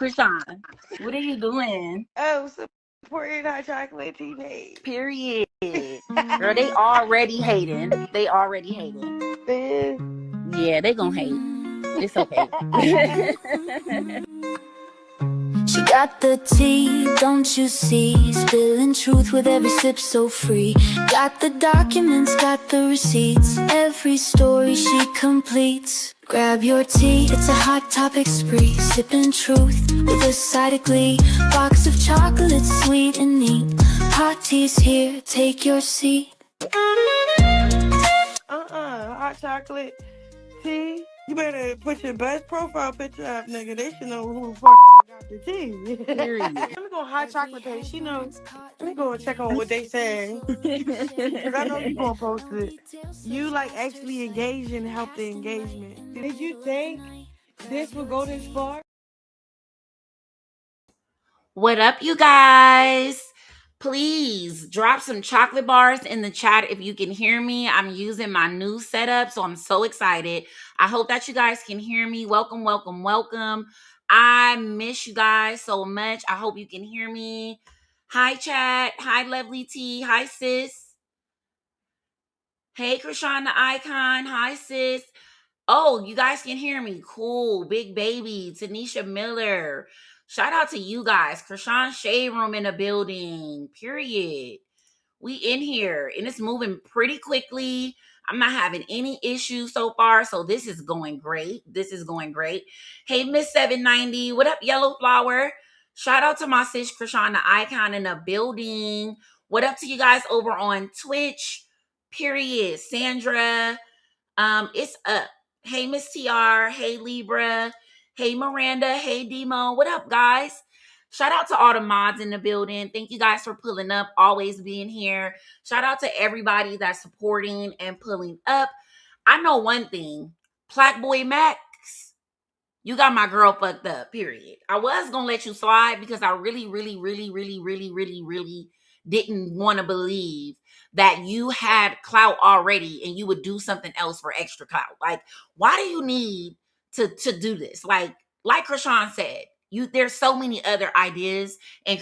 Chrisean, what are you doing? Oh, supporting hot chocolate teenage. Period. Girl, they already hating. They already hating. Man. Yeah, they gonna hate. It's okay. She got the tea, don't you see? Spilling truth with every sip so free. Got the documents, got the receipts. Every story she completes. Grab your tea, it's a hot topic spree. Sipping truth with a side of glee. Box of chocolates, sweet and neat. Hot tea's here, take your seat. Hot chocolate tea. You better put your best profile picture up, nigga. They should know who the fuck got the tea. Period. Let me go on hot chocolate page. She knows. Let me go and check on what they say. Because I know you gonna post it. You like actually engage and help the engagement. Did you think this would go this far? What up, you guys? Please drop some chocolate bars in the chat if you can hear me. I'm using my new setup, so I'm so excited. I hope that you guys can hear me. Welcome, welcome, welcome. I miss you guys so much. I hope you can hear me. Hi, chat. Hi, Lovely T. Hi, sis. Hey, Chrisean the Icon. Hi, sis. Oh, you guys can hear me. Cool. Big Baby. Tanisha Miller. Shout out to you guys. Chrisean Shade Room in the building. Period. We in here. And it's moving pretty quickly. I'm not having any issues so far. So this is going great. This is going great. Hey, Miss 790. What up, Yellow Flower? Shout out to my sis Chrisean the Icon in the building. What up to you guys over on Twitch? Period. Sandra. It's up. Hey, Miss TR. Hey, Libra. Hey, Miranda. Hey, Demo. What up, guys? Shout out to all the mods in the building. Thank you guys for pulling up, always being here. Shout out to everybody that's supporting and pulling up. I know one thing. Plaqueboymax, you got my girl fucked up, period. I was going to let you slide because I really didn't want to believe that you had clout already and you would do something else for extra clout. Like, why do you need to do this? Like Chrisean said, there's so many other ideas and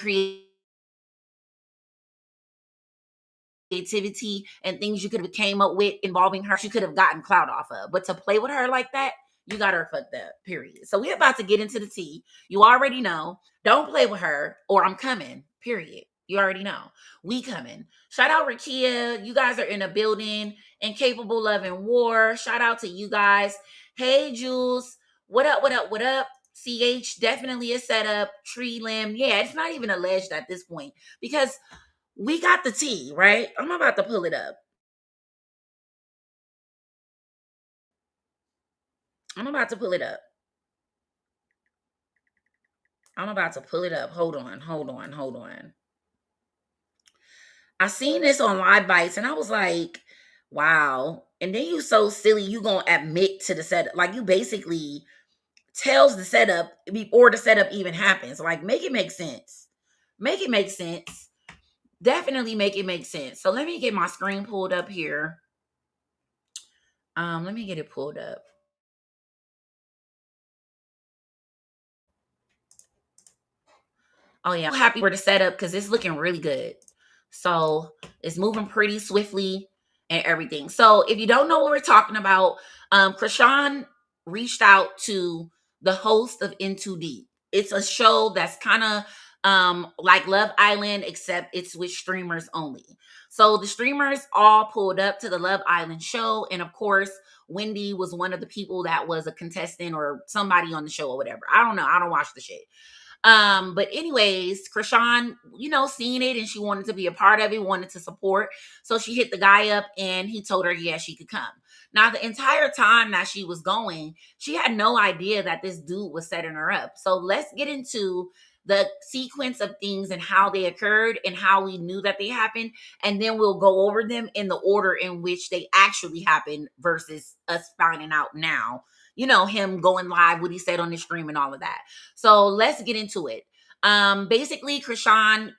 creativity and things you could have came up with involving her. You could have gotten clout off of, but to play with her like that, you got her fucked up, period. So we're about to get into the tea. You already know. Don't play with her or I'm coming, period. You already know. We coming. Shout out Rakia. You guys are in a building. Incapable Love and War. Shout out to you guys. Hey, Jules. What up, what up, what up? CH, definitely a setup. Tree Limb. Yeah, it's not even alleged at this point because we got the tea, right? I'm about to pull it up. I'm about to pull it up. Hold on. I seen this on Live Bites and I was like, wow. And then you so silly, you gonna admit to the setup. Like you basically tells the setup before the setup even happens. Like make it make sense. Make it make sense. Definitely make it make sense. So let me get my screen pulled up here. Let me get it pulled up. Oh yeah, I'm happy for the setup because it's looking really good. So it's moving pretty swiftly and everything. So if you don't know what we're talking about, Chrisean reached out to the host of Into Deep. It's a show that's kind of like Love Island, except it's with streamers only. So the streamers all pulled up to the Love Island show, and of course, Wendy was one of the people that was a contestant or somebody on the show or whatever. I don't know. I don't watch the shit. But anyways, Chrisean, seen it and she wanted to be a part of it, wanted to support. So she hit the guy up and he told her, yeah, she could come. Now, the entire time that she was going, she had no idea that this dude was setting her up. So let's get into the sequence of things and how they occurred and how we knew that they happened. And then we'll go over them in the order in which they actually happened versus us finding out now. Him going live, what he said on the stream and all of that. So let's get into it. Basically, Chrisean,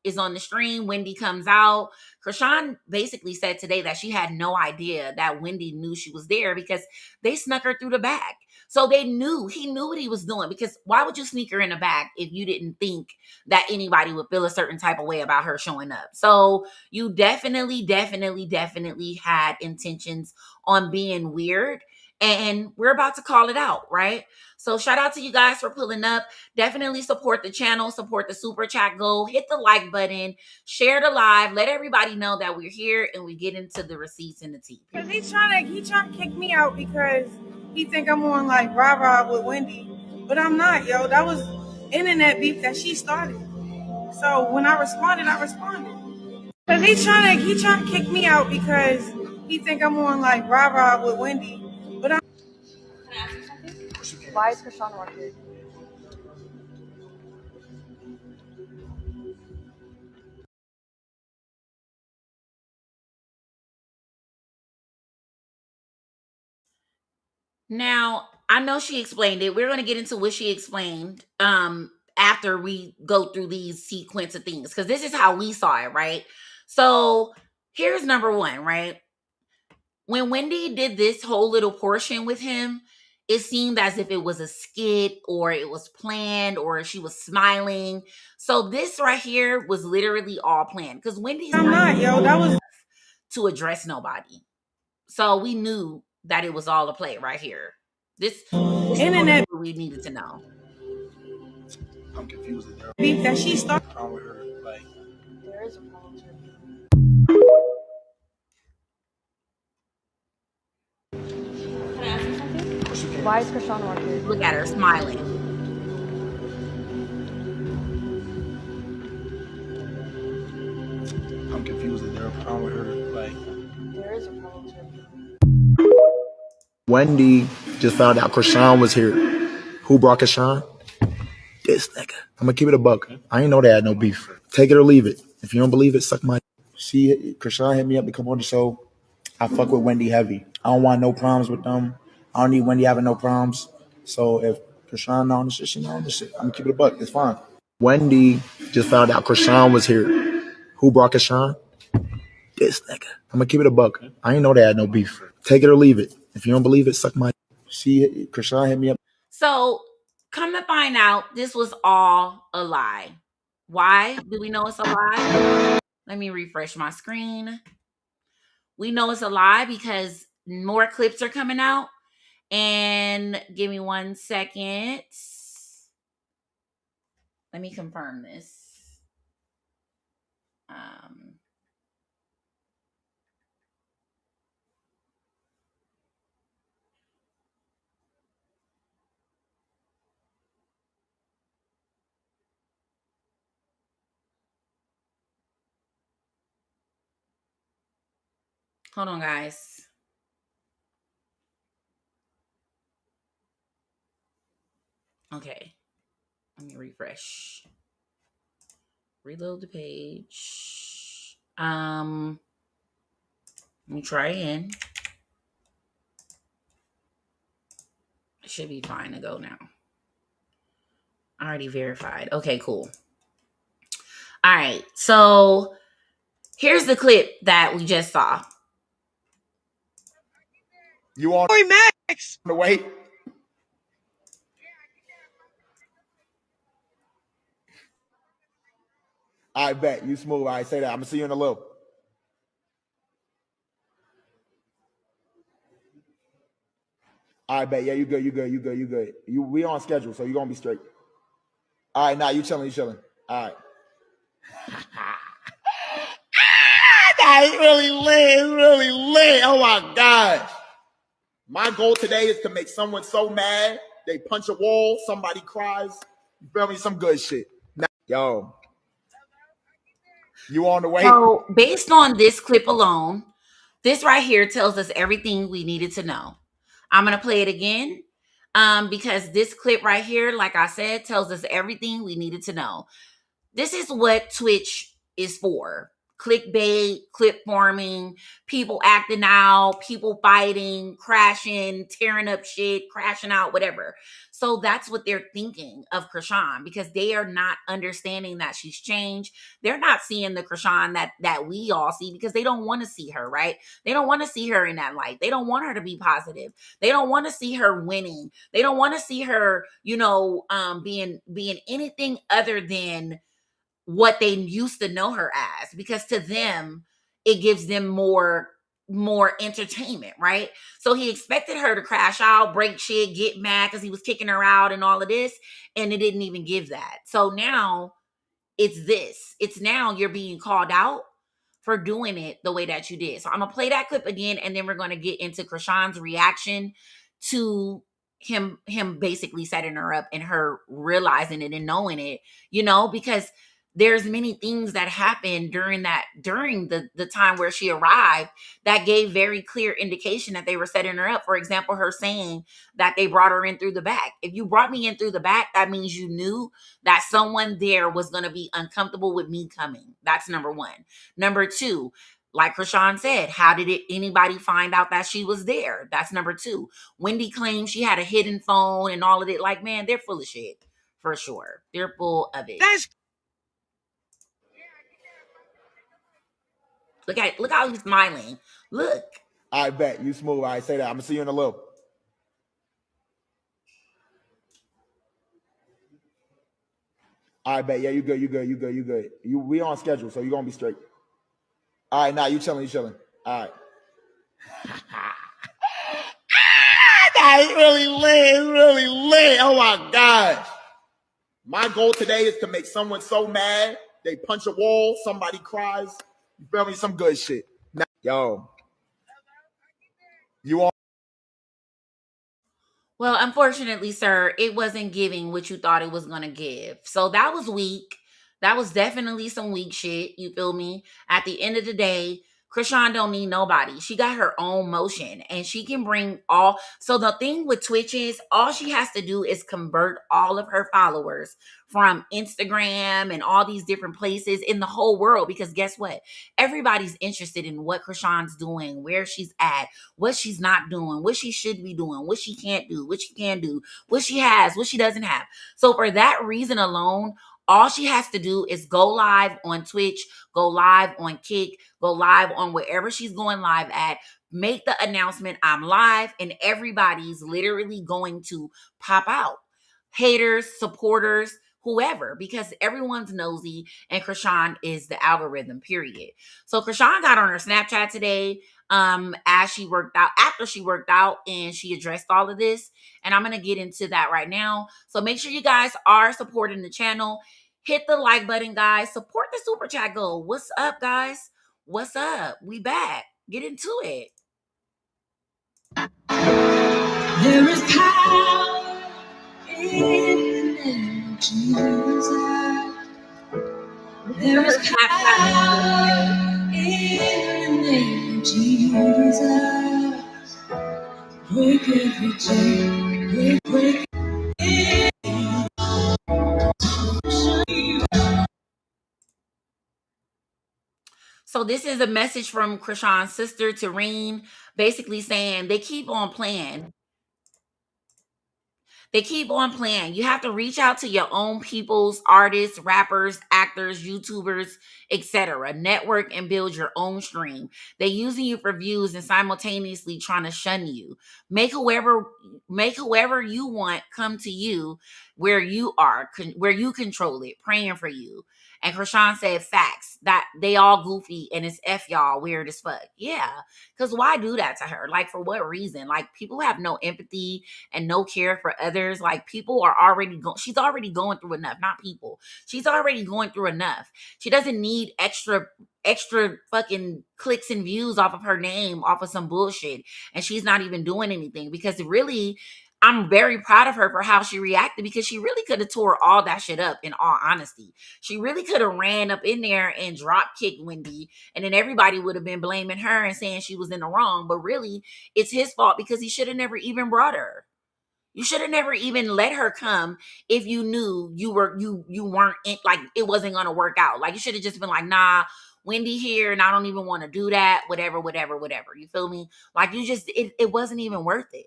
is on the stream. Wendy comes out. Chrisean basically said today that she had no idea that Wendy knew she was there because they snuck her through the back. So he knew what he was doing, because why would you sneak her in the back if you didn't think that anybody would feel a certain type of way about her showing up? So you definitely had intentions on being weird, and we're about to call it out, right? So shout out to you guys for pulling up. Definitely support the channel, support the super chat goal, hit the like button, share the live, let everybody know that we're here and we get into the receipts and the tea. Because he trying to kick me out because he think I'm on like rah-rah with Wendy. But I'm not, yo. That was internet beef that she started. So when I responded, I responded. Because he trying to kick me out because he think I'm on like rah-rah with Wendy. But I'm... Can I ask you something? Why is Chrisean working? Now, I know she explained it. We're going to get into what she explained after we go through these sequence of things, because this is how we saw it, right? So here's number one, right? When Wendy did this whole little portion with him, it seemed as if it was a skit or it was planned or she was smiling. So this right here was literally all planned, because Wendy's not, yo, that was to address nobody. So we knew that it was all a play right here. This internet we needed to know. I'm confused. Beef that she started. Wrong with her? Like, there is a problem. Can I ask you something? Why is Chrisean working? Look at her smiling. I'm confused. Is there a problem with her? Like, there is a problem. Wendy just found out Chrisean was here. Who brought Chrisean? This nigga. I'm gonna keep it a buck. I ain't know they had no beef. Take it or leave it. If you don't believe it, suck my. Chrisean hit me up to come on the show. I fuck with Wendy heavy. I don't want no problems with them. I don't need Wendy having no problems. So if Chrisean on the shit, she on the shit. I'm gonna keep it a buck. It's fine. Wendy just found out Chrisean was here. Who brought Chrisean? This nigga. I'm gonna keep it a buck. I ain't know they had no beef. Take it or leave it. If you don't believe it, suck my. Chrisean hit me up. So come to find out, this was all a lie. Why do we know it's a lie? Let me refresh my screen. We know it's a lie because more clips are coming out. And give me 1 second. Let me confirm this. Hold on, guys. Okay. Let me refresh. Reload the page. Let me try again. It should be fine to go now. Already verified. Okay, cool. All right. So here's the clip that we just saw. You want Plaqueboymax to wait? I bet you smooth. I say that. I'm gonna see you in a little. I bet. Yeah, you good. You good. You good. You good. We on schedule, so you gonna be straight. All right, now you chilling. You chilling. All right. That's really lit. It's really lit. Oh my gosh. My goal today is to make someone so mad they punch a wall, somebody cries. You feel me? Some good shit. Now, yo, you on the way? So based on this clip alone, this right here tells us everything we needed to know. I'm going to play it again because this clip right here, like I said, tells us everything we needed to know. This is what Twitch is for. Clickbait, clip forming, people acting out, people fighting, crashing, tearing up shit, crashing out, whatever. So that's what they're thinking of Chrisean, because they are not understanding that she's changed. They're not seeing the Chrisean that we all see, because they don't want to see her, right? They don't want to see her in that light. They don't want her to be positive. They don't want to see her winning. They don't want to see her, being anything other than what they used to know her as, because to them it gives them more entertainment, right? So he expected her to crash out, break shit, get mad because he was kicking her out and all of this, and it didn't even give that. So now it's now you're being called out for doing it the way that you did. So I'm gonna play that clip again, and then we're gonna get into Chrisean's reaction to him basically setting her up and her realizing it and knowing it, because there's many things that happened during the time where she arrived that gave very clear indication that they were setting her up. For example, her saying that they brought her in through the back. If you brought me in through the back, that means you knew that someone there was going to be uncomfortable with me coming. That's number one. Number two, like Chrisean said, how did anybody find out that she was there? That's number two. Wendy claims she had a hidden phone and all of it. Like, man, they're full of shit for sure. They're full of it. Look how he's smiling. Look. I bet you smooth. I say that. I'm gonna see you in a little. I bet. Yeah, you good. You good. You good. You good. We on schedule, so you're gonna be straight. All right, now you chilling. All right. That's really lit. Oh my gosh. My goal today is to make someone so mad they punch a wall, somebody cries. You feel me? Some good shit. Now, yo, you on? Well, unfortunately, sir, it wasn't giving what you thought it was going to give. So that was weak. That was definitely some weak shit. You feel me? At the end of the day, Chrisean don't need nobody. She got her own motion, and she can bring all. So the thing with Twitch is all she has to do is convert all of her followers from Instagram and all these different places in the whole world. Because guess what? Everybody's interested in what Chrisean's doing, where she's at, what she's not doing, what she should be doing, what she can't do, what she can do, what she has, what she doesn't have. So for that reason alone, all she has to do is go live on Twitch, go live on Kick, go live on wherever she's going live at, make the announcement, I'm live, and everybody's literally going to pop out. Haters, supporters, whoever, because everyone's nosy, and Chrisean is the algorithm, period. So Chrisean got on her Snapchat today, after she worked out, and she addressed all of this, and I'm gonna get into that right now. So make sure you guys are supporting the channel. Hit the like button, guys. Support the super chat goal. What's up, guys? What's up? We back. Get into it. There is power in the name of Jesus. There is power in the name of Jesus. Break every chain, break. So this is a message from Chrisean's sister, Tareen, basically saying they keep on playing. They keep on playing. You have to reach out to your own peoples, artists, rappers, actors, YouTubers, etc. Network and build your own stream. They're using you for views and simultaneously trying to shun you. Make whoever you want come to you where you are, where you control it, praying for you. And Chrisean said facts that they all goofy and it's F y'all weird as fuck. Yeah, because why do that to her? Like, for what reason? Like, people have no empathy and no care for others. Like, people are already she's already going through enough. Not people. She's already going through enough. She doesn't need extra fucking clicks and views off of her name, off of some bullshit. And she's not even doing anything, because really, I'm very proud of her for how she reacted, because she really could have tore all that shit up, in all honesty. She really could have ran up in there and drop kicked Wendy, and then everybody would have been blaming her and saying she was in the wrong. But really, it's his fault, because he should have never even brought her. You should have never even let her come if you knew you weren't in, like, it wasn't gonna work out. Like, you should have just been like, nah, Wendy here, and I don't even want to do that. Whatever. You feel me? Like, it wasn't even worth it.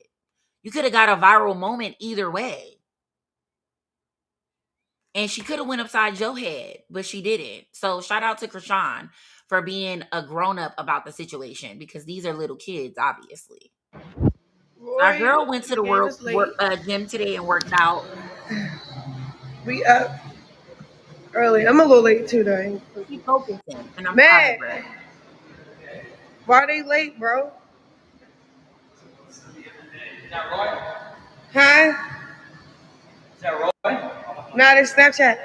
You could have got a viral moment either way. And she could have went upside your head, but she didn't. So shout out to Chrisean for being a grown-up about the situation, because these are little kids, obviously. Our Roy, girl went to the game is late. gym today and worked out. We up early. I'm a little late too, though. She focusing, and I'm proud of Man, her. why they late, bro? Huh? Is that Roy? Nah, it's Snapchat.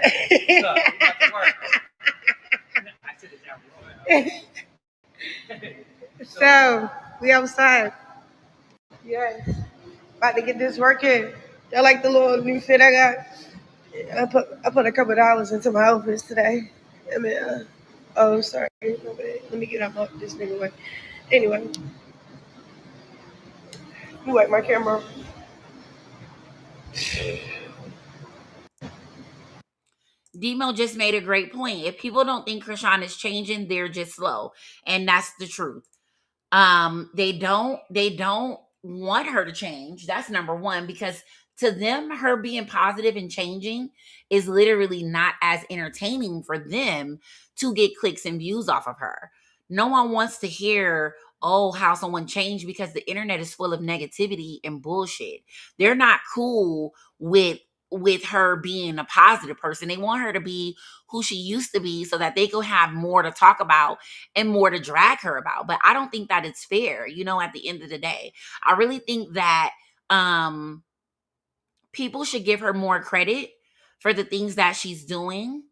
So, we outside. Yes. About to get this work in. I like the little new fit I got. I put a couple of dollars into my outfits today. I mean, oh, sorry. Let me get up this nigga way. Anyway, you like my camera? Demo just made a great point. If people don't think Chrisean is changing, they're just slow. And that's the truth. They don't want her to change. That's number one, because to them, her being positive and changing is literally not as entertaining for them to get clicks and views off of her. No one wants to hear, oh, how someone changed, because the internet is full of negativity and bullshit. They're not cool with her being a positive person. They want her to be who she used to be so that they could have more to talk about and more to drag her about. But I don't think that it's fair, at the end of the day. I really think that people should give her more credit for the things that she's doing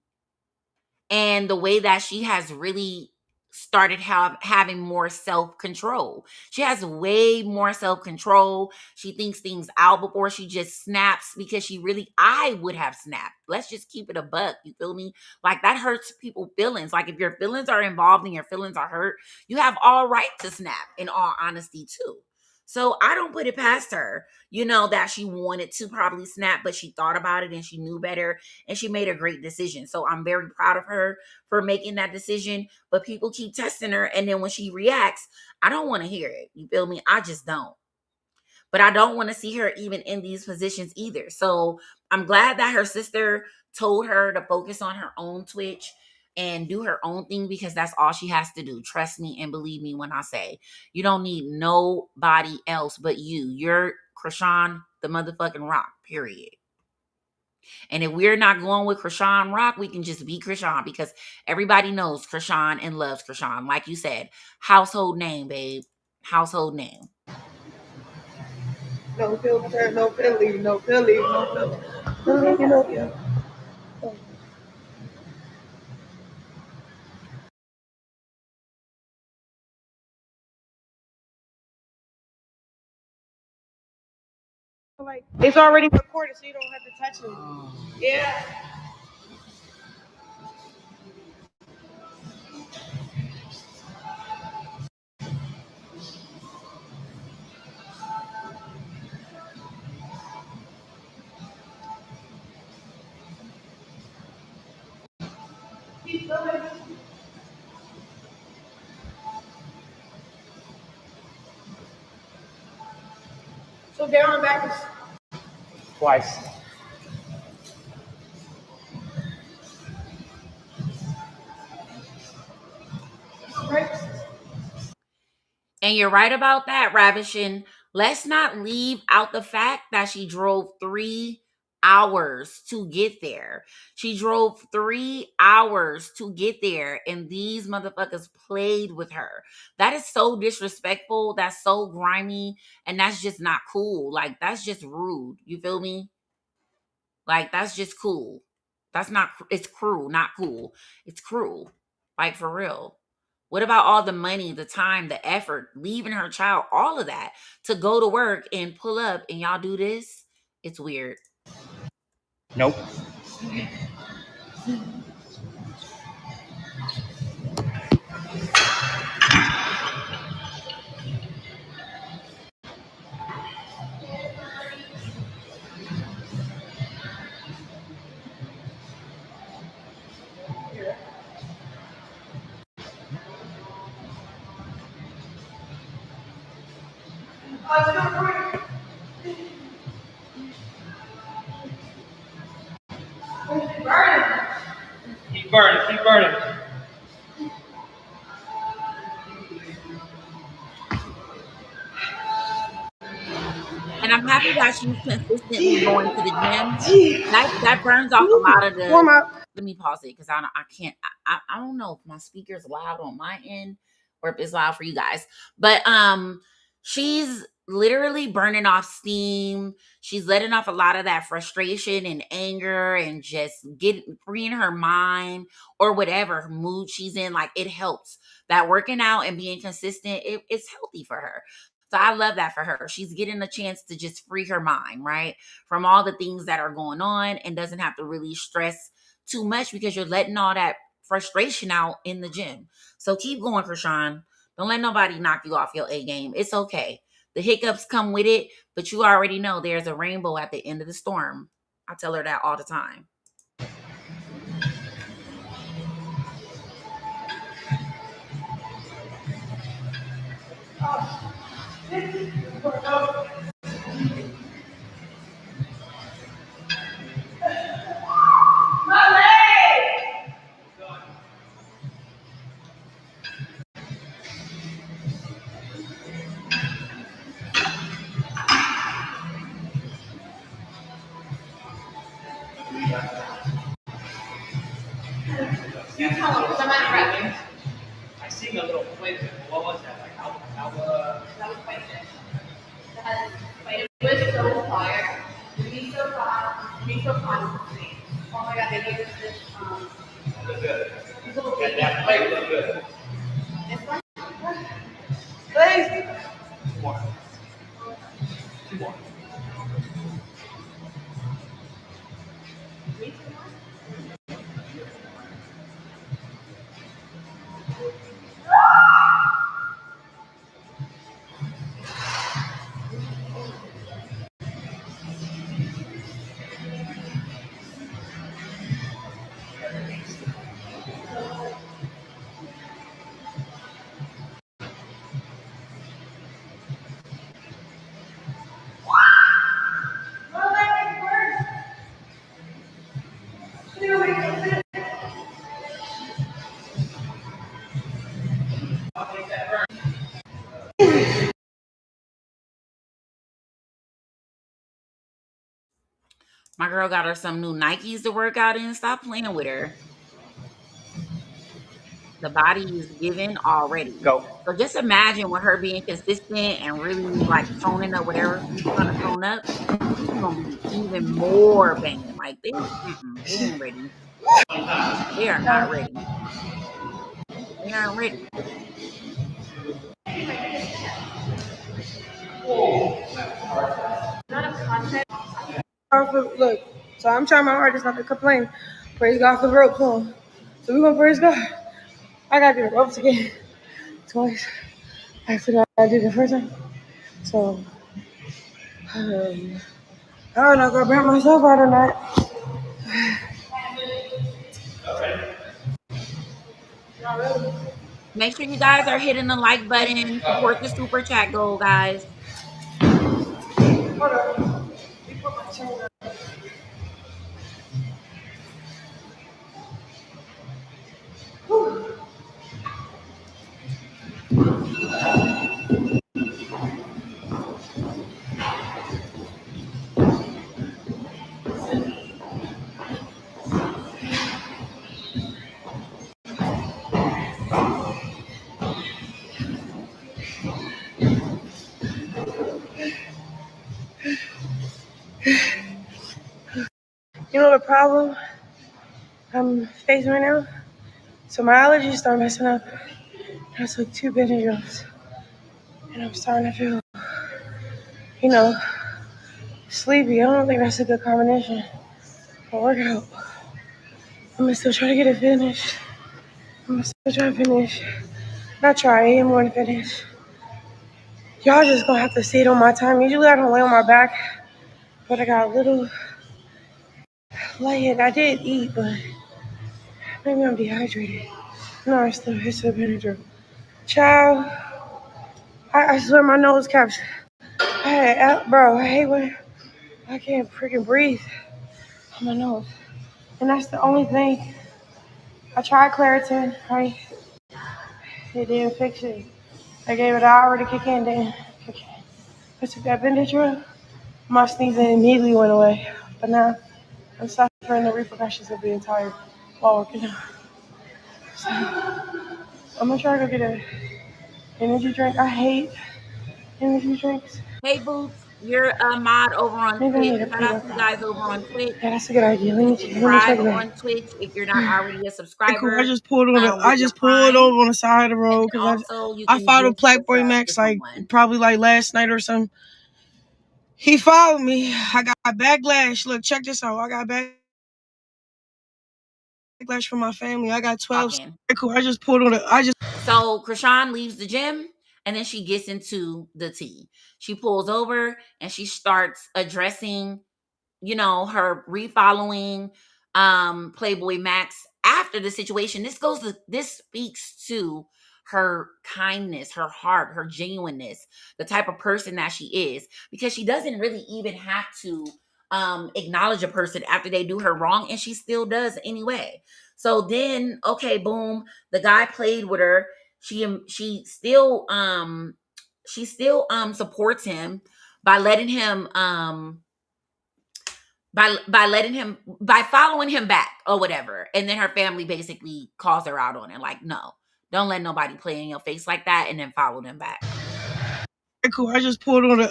and the way that she has really started having more self-control. She has way more self-control. She thinks things out before she just snaps, because I would have snapped. Let's just keep it a buck. You feel me? Like, that hurts people's feelings. Like, if your feelings are involved and your feelings are hurt, you have all right to snap, in all honesty, too. So I don't put it past her, that she wanted to probably snap, but she thought about it and she knew better and she made a great decision. So I'm very proud of her for making that decision. But people keep testing her, and then when she reacts, I don't want to hear it. You feel me? I just don't. But I don't want to see her even in these positions either. So I'm glad that her sister told her to focus on her own Twitch and do her own thing, because that's all she has to do. Trust me and believe me when I say you don't need nobody else but you. You're Chrisean the motherfucking Rock, period. And if we're not going with Chrisean Rock, we can just be Chrisean, because everybody knows Chrisean and loves Chrisean. Like you said, household name, babe. Household name. No filter, no Philly, no Philly, no Philly. Yeah. Like, it's already recorded, so you don't have to touch it. Yeah. So down and back is Twice. right. And you're right about that, Ravishing. Let's not leave out the fact that she drove 3 hours to get there. She drove 3 hours to get there, and these motherfuckers played with her. That is so disrespectful. That's so grimy, and that's just not cool. Like, that's just rude. You feel me? Like, that's just cool. It's cruel, not cool. It's cruel. Like, for real. What about all the money, the time, the effort, leaving her child, all of that to go to work and pull up and y'all do this? It's weird. Nope. burning, keep burning. And I'm happy that she's consistently going to the gym. That burns off a lot of the. Warm up. Let me pause it because I can't. I don't know if my speaker's loud on my end or if it's loud for you guys. But she's literally burning off steam. She's letting off a lot of that frustration and anger and just freeing her mind or whatever mood she's in. Like, it helps. That working out and being consistent, it's healthy for her. So I love that for her. She's getting a chance to just free her mind, right? From all the things that are going on and doesn't have to really stress too much because you're letting all that frustration out in the gym. So keep going, Chrisean. Don't let nobody knock you off your A game. It's okay. The hiccups come with it, but you already know there's a rainbow at the end of the storm. I tell her that all the time. I seen a little plate. What was that? Like how That was quite good. It was so fire. The miso consistency. Oh my god, they gave us this these little baby. that plate looked good. This one? Please. More. Two more. My girl got her some new Nikes to work out in. Stop playing with her. The body is given already. Go. So just imagine with her being consistent and really like toning up whatever she's trying to tone up, she's gonna be even more banging. Like they ain't ready. They are not ready. They aren't ready. Look, so I'm trying my hardest not to complain. Praise God for the ropes, huh? So we're gonna praise God. I gotta do the ropes again twice after that I did the first time. So I don't know if I burnt myself out or not. Not really. Make sure you guys are hitting the like button. Support the super chat goal, guys. Hold on. Let me put my chain on. You know the problem I'm facing right now? So my allergies start messing up. I took 2 Benadryls. And I'm starting to feel, sleepy. I don't think that's a good combination for workout. I'm gonna still try to get it finished. I'm gonna still try to finish. Not try, I more to finish. Y'all just gonna have to see it on my time. Usually I don't lay on my back, but I got a little light. I did eat, but maybe I'm dehydrated. No, it's the Benadryl. Child, I swear my nose caps. I hate when I can't freaking breathe on my nose. And that's the only thing I tried Claritin, right? It didn't fix it. I gave it an hour to kick in, then I took that Benadryl. My sneezing immediately went away. But now I'm suffering the repercussions of being tired while working out. So I'm gonna try to go get an energy drink. I hate energy drinks. Hey Boots, you're a mod over on Maybe I Twitch. need a Shout out to you guys pre-workout. over on Twitch. Yeah, that's a good idea. You can Let me subscribe check that. on Twitch if you're not already a Okay, cool. I subscriber just pulled on with your Prime. over on the side of the And road then because also you I can followed gift a sub to Plaqueboymax like someone. probably like last night or something. He followed me. I got backlash. Look, check this out. I got backlash from my family. I got 12. Talking. Cool. I just pulled on it. So Chrisean leaves the gym and then she gets into the tea. She pulls over and she starts addressing, her refollowing Plaqueboymax after the situation. This speaks to her kindness, her heart, her genuineness, the type of person that she is, because she doesn't really even have to acknowledge a person after they do her wrong, and she still does anyway. So then, okay, boom, the guy played with her. She still supports him by letting him by following him back or whatever. And then her family basically calls her out on it, like, no, don't let nobody play in your face like that, and then follow them back. Cool. I just pulled over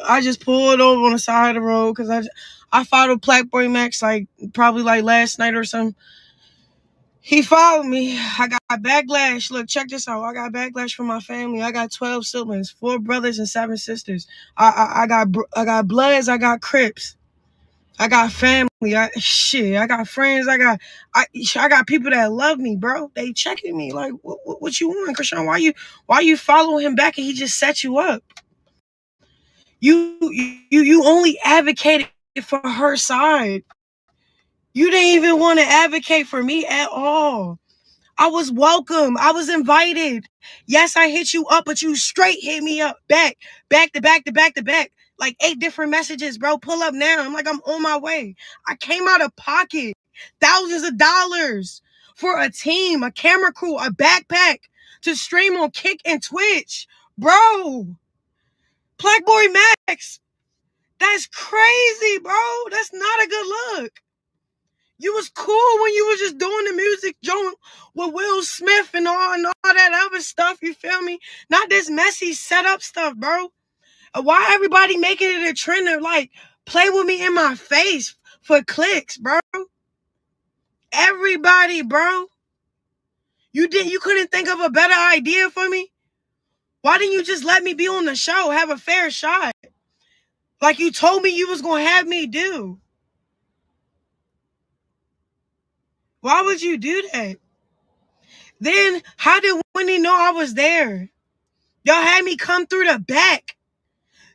on the side of the road because I followed Plaqueboymax like probably like last night or something. He followed me. I got backlash. Look, check this out. I got backlash from my family. I got 12 siblings, 4 brothers and 7 sisters. I got Bloods. I got Crips. I got family. I got friends. I got people that love me, bro. They checking me like, what you want, Chrisean? Why you follow him back and he just set you up? You only advocated for her side. You didn't even want to advocate for me at all. I was welcome. I was invited. Yes, I hit you up, but you straight hit me up back to back to back to back. Like 8 different messages, bro. Pull up now. I'm like, I'm on my way. I came out of pocket. Thousands of dollars for a team, a camera crew, a backpack to stream on Kick and Twitch. Bro, Plaqueboymax. That's crazy, bro. That's not a good look. You was cool when you was just doing the music joint with Will Smith and all that other stuff, you feel me? Not this messy setup stuff, bro. Why everybody making it a trend to like play with me in my face for clicks, bro? Everybody, bro. You couldn't think of a better idea for me? Why didn't you just let me be on the show, have a fair shot? Like you told me you was gonna have me do. Why would you do that? Then how did Wendy know I was there? Y'all had me come through the back.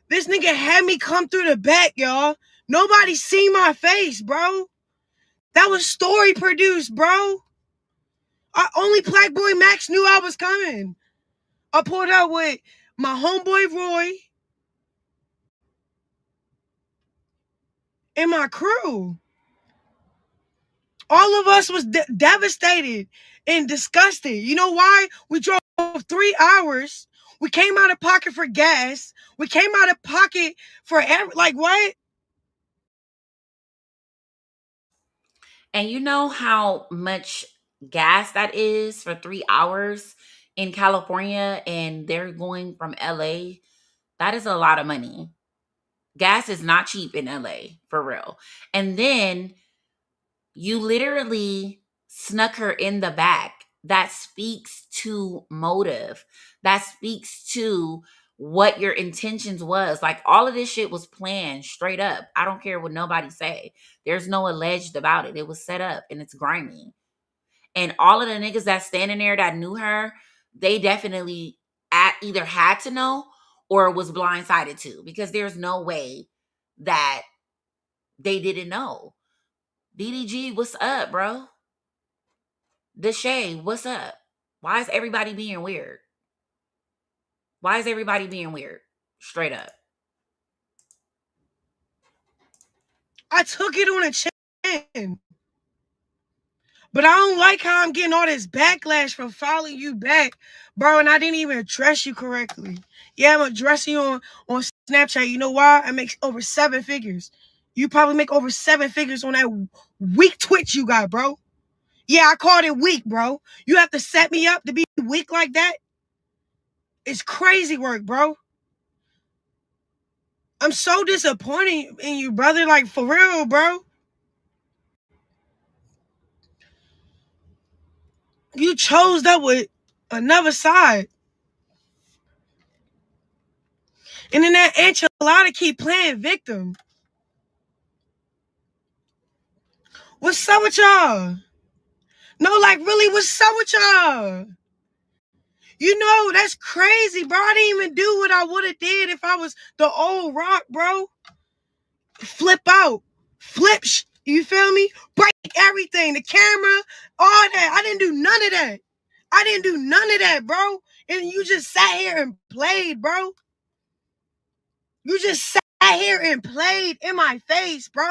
This nigga had me come through the back, y'all. Nobody seen my face, bro. That was story produced, bro. Only Plaqueboymax knew I was coming. I pulled out with my homeboy Roy and my crew. All of us was devastated and disgusted. You know why? We drove 3 hours. We came out of pocket for gas. We came out of pocket for like what? And you know how much gas that is for 3 hours in California, and they're going from LA? That is a lot of money. Gas is not cheap in LA, for real. And then you literally snuck her in the back. That speaks to motive. That speaks to what your intentions was. Like, all of this shit was planned straight up. I don't care what nobody say. There's no alleged about it. It was set up and it's grimy. And all of the niggas that's standing there that knew her, they definitely either had to know or was blindsided to, because there's no way that they didn't know. DDG, what's up, bro? Deshay, what's up? Why is everybody being weird? Why is everybody being weird? Straight up. I took it on a chin. But I don't like how I'm getting all this backlash from following you back, bro, and I didn't even address you correctly. Yeah, I'm addressing you on Snapchat. You know why? I make over 7 figures. You probably make over 7 figures on that weak Twitch you got, bro. Yeah, I called it weak, bro. You have to set me up to be weak like that? It's crazy work, bro. I'm so disappointed in you, brother. Like, for real, bro. You chose that with another side. And then that enchilada keep playing victim. What's up with y'all? No, like, really, what's up with y'all? You know, that's crazy, bro. I didn't even do what I would have did if I was the old Rock, bro. Flip out. You feel me? Break everything. The camera, all that. I didn't do none of that. I didn't do none of that, bro. And you just sat here and played, bro. You just sat here and played in my face, bro.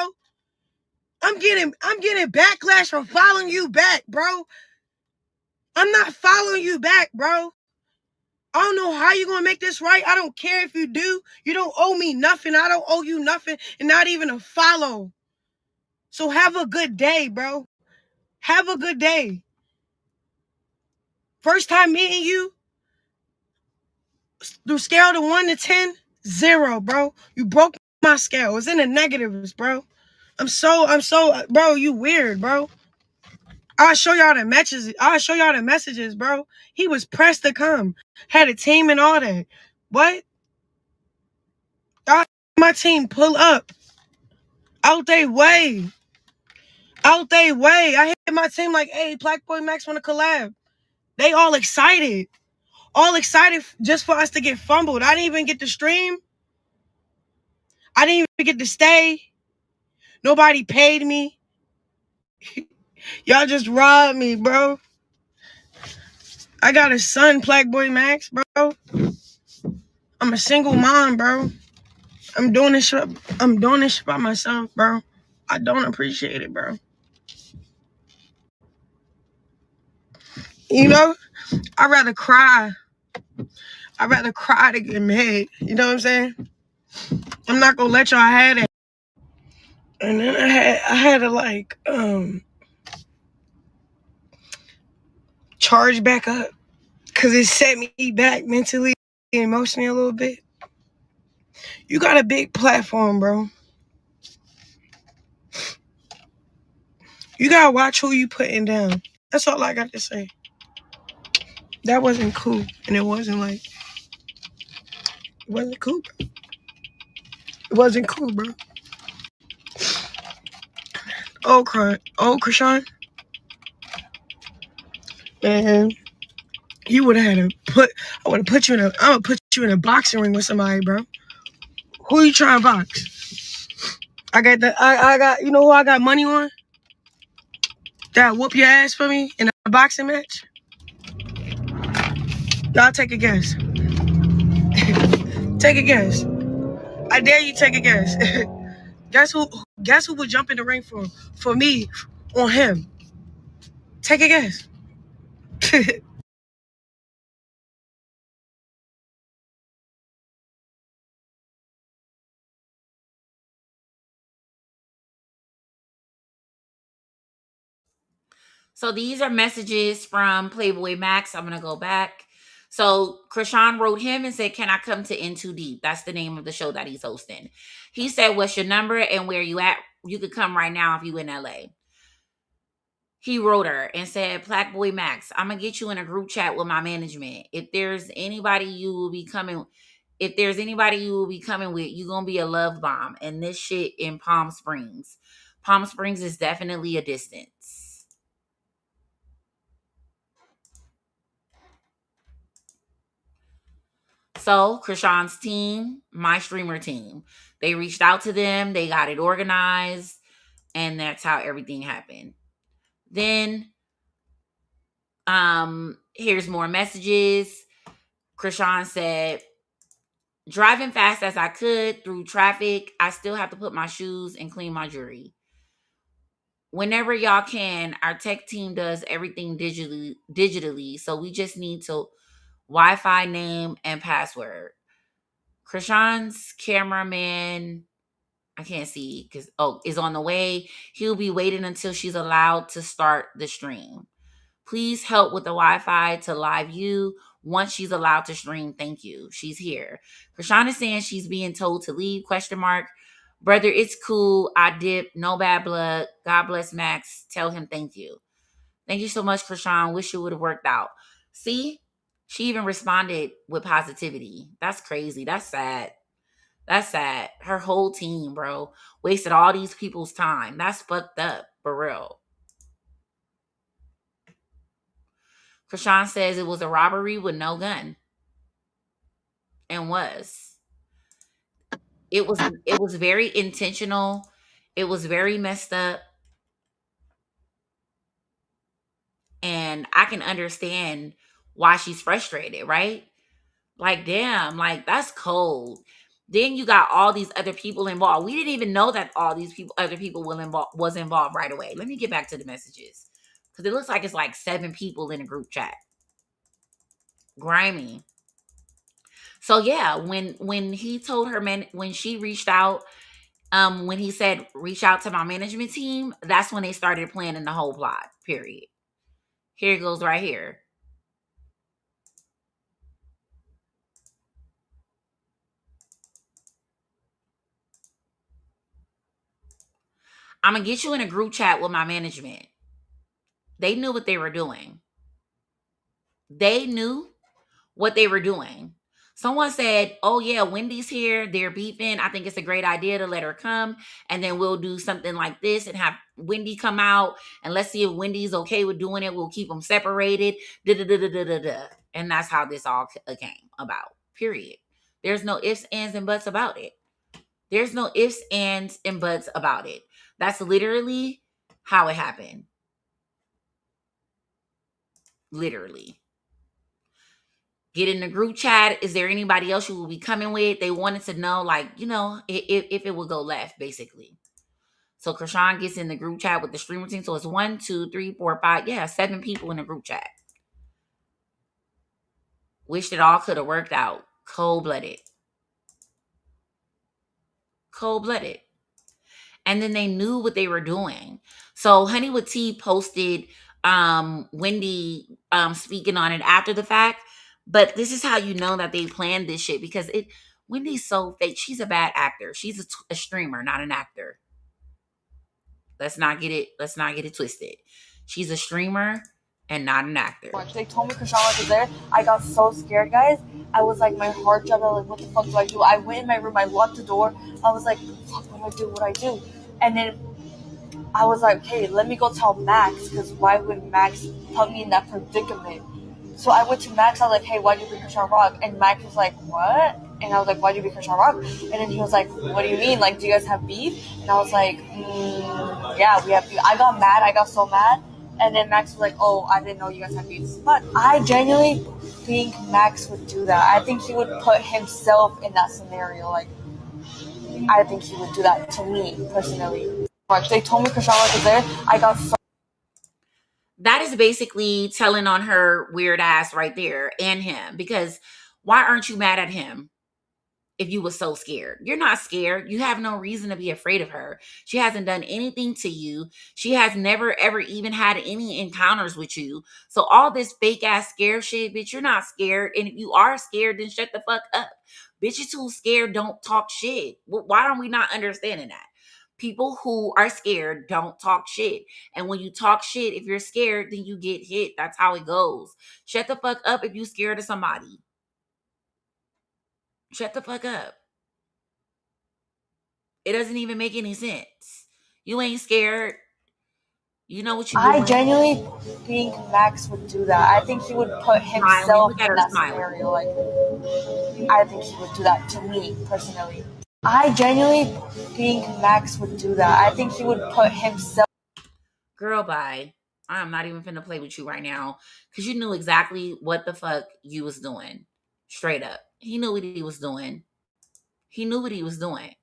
I'm getting backlash from following you back, bro. I'm not following you back, bro. I don't know how you're going to make this right. I don't care if you do. You don't owe me nothing. I don't owe you nothing, and not even a follow. So have a good day, bro. Have a good day. First time meeting you, through scale to 1 to 10, 0, bro. You broke my scale. It's in the negatives, bro. I'm so, bro, you weird, bro. I'll show y'all the messages, bro. He was pressed to come. Had a team and all that. What? My team pull up. Out they way. I hit my team like, hey, Plaqueboymax want to collab. They all excited. All excited just for us to get fumbled. I didn't even get to stream. I didn't even get to stay. Nobody paid me. Y'all just robbed me, bro. I got a son, Plaqueboymax, bro. I'm a single mom, bro. I'm doing this shit by myself, bro. I don't appreciate it, bro. You know, I'd rather cry. To get mad. You know what I'm saying? I'm not gonna let y'all have it. And then I had to like charge back up. Cause it set me back mentally and emotionally a little bit. You got a big platform, bro. You gotta watch who you putting down. That's all I got to say. That wasn't cool. And it wasn't cool, bro. It wasn't cool, bro. Oh, Chrisean. Man, you would have had to I'm gonna put you in a boxing ring with somebody, bro. Who you trying to box? I got you know who I got money on? That whoop your ass for me in a boxing match? Y'all take a guess. Take a guess. I dare you take a guess. Guess who would jump in the ring for me on him? Take a guess. So these are messages from Plaqueboymax. I'm going to go back. So Chrisean wrote him and said, can I come to In Too Deep? That's the name of the show that he's hosting. He said, what's your number and where you at? You could come right now if you in LA. He wrote her and said, Plaqueboymax, I'm going to get you in a group chat with my management. If there's anybody you will be coming with, you're going to be a love bomb. And this shit in Palm Springs. Palm Springs is definitely a distance. So Chrisean's team, my streamer team, they reached out to them. They got it organized. And that's how everything happened. Then here's more messages. Chrisean said, driving fast as I could through traffic. I still have to put my shoes and clean my jewelry. whenever y'all can, our tech team does everything digitally. So we just need to Wi-Fi name and password. Chrisean's cameraman, I can't see because is on the way. He'll be waiting until she's allowed to start the stream. Please help with the Wi-Fi to live view once she's allowed to stream. Thank you. She's here. Chrisean is saying she's being told to leave, question mark. Brother, it's cool. I dip. No bad blood. God bless Max. Tell him thank you. Thank you so much, Chrisean. Wish it would have worked out. See? She even responded with positivity. That's crazy. That's sad. That's sad. Her whole team, bro, wasted all these people's time. That's fucked up, for real. Chrisean says it was a robbery with no gun. And was. It was very intentional. It was very messed up. And I can understand why she's frustrated, right? Like, damn, like that's cold. Then you got all these other people involved. We didn't even know that all these other people was involved right away. Let me get back to the messages. Because it looks like it's like 7 people in a group chat. Grimy. So yeah, when he told her when she reached out, when he said reach out to my management team, that's when they started planning the whole plot. Period. Here it goes right here. I'm gonna get you in a group chat with my management. They knew what they were doing. They knew what they were doing. Someone said, oh yeah, Wendy's here. They're beefing. I think it's a great idea to let her come. And then we'll do something like this and have Wendy come out. And let's see if Wendy's okay with doing it. We'll keep them separated. And that's how this all came about. Period. There's no ifs, ands, and buts about it. There's no ifs, ands, and buts about it. That's literally how it happened. Literally. Get in the group chat. Is there anybody else you will be coming with? They wanted to know, like, if it would go left, basically. So Chrisean gets in the group chat with the streamer team. So it's 1, 2, 3, 4, 5. Yeah, 7 people in the group chat. Wish it all could have worked out. Cold-blooded. Cold-blooded. And then they knew what they were doing. So Honey with Tea posted Wendy speaking on it after the fact. But this is how you know that they planned this shit, because Wendy's so fake. She's a bad actor. She's a streamer, not an actor. Let's not get it twisted. She's a streamer and not an actor. They told me Chrisean was there. I got so scared, guys. I was like, my heart jumped. I was like, what the fuck do I do? I went in my room. I locked the door. I was like, fuck, what do I do? And then I was like, okay, let me go tell Max, because why would Max put me in that predicament? So I went to Max. I was like, hey, why'd you be Chrisean Rock? And Max was like, what? And I was like, why'd you be Chrisean Rock? And then he was like, what do you mean? Like, do you guys have beef? And I was like, yeah, we have beef. I got mad. I got so mad. And then Max was like, oh, I didn't know you guys had beef. But I genuinely think Max would do that. I think he would put himself in that scenario. Like, I think he would do that to me, personally. They told me Chrisean was there. I got so... That is basically telling on her weird ass right there, and him. Because why aren't you mad at him if you were so scared? You're not scared. You have no reason to be afraid of her. She hasn't done anything to you. She has never, ever even had any encounters with you. So all this fake ass scare shit, bitch, you're not scared. And if you are scared, then shut the fuck up. Bitch, you're too scared. Don't talk shit. Why are we not understanding that? People who are scared don't talk shit. And when you talk shit, if you're scared, then you get hit. That's how it goes. Shut the fuck up if you're scared of somebody. Shut the fuck up. It doesn't even make any sense. You ain't scared. You know what you're doing. I genuinely think Max would do that. I think he would put himself in that scenario. Like, I think he would do that to me, personally. I genuinely think Max would do that. I think he would put himself... Girl, bye. I'm not even finna play with you right now, because you knew exactly what the fuck you was doing. Straight up. He knew what he was doing. He knew what he was doing.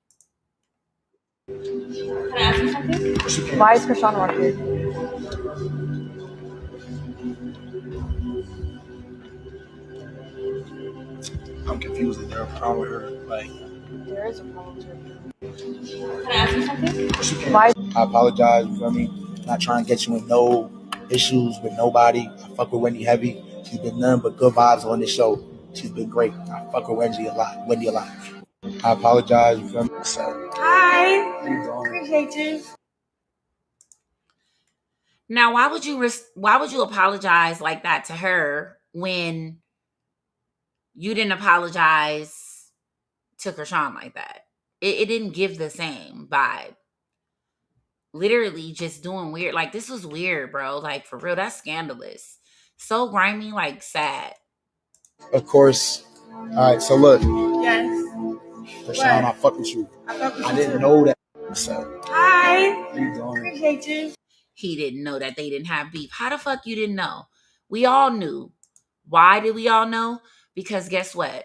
Can I ask you something? Why is Chrisean working? I'm confused. Is there a problem with her? Like, There is a problem with her. Can I ask you something? Why? I apologize, you feel me? Not trying to get you in no issues with nobody. I fuck with Wendy heavy. She's been nothing but good vibes on this show. She's been great. I fuck with Wendy a lot. I apologize, you feel me? So, Hi. Appreciate you. Now, why would you apologize like that to her when you didn't apologize to Chrisean like that? It didn't give the same vibe. Literally just doing weird. Like, this was weird, bro. Like, for real, that's scandalous. So grimy, like sad. of course. All right, so look, Yes. Chrisean, I fuck with you. I didn't know that. So, Hi. how you doing? Appreciate you. He didn't know that they didn't have beef. How the fuck you didn't know? We all knew. Why did we all know? Because guess what?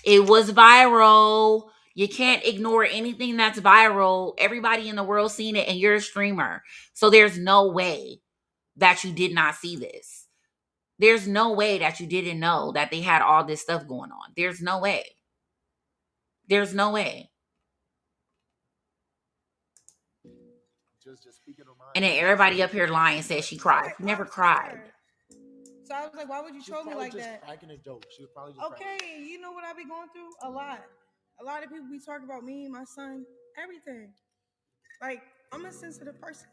It was viral. You can't ignore anything that's viral. Everybody in the world seen it, and you're a streamer. So there's no way that you did not see this. There's no way that you didn't know that they had all this stuff going on. There's no way. There's no way. Just speaking of mine. And then everybody up here lying said she cried. She never cried. So I was like, why would you troll me like just that? cracking a joke. She was probably just Okay, you know what I be going through? A lot. A lot of people be talking about me, my son, everything. Like, I'm a sensitive person.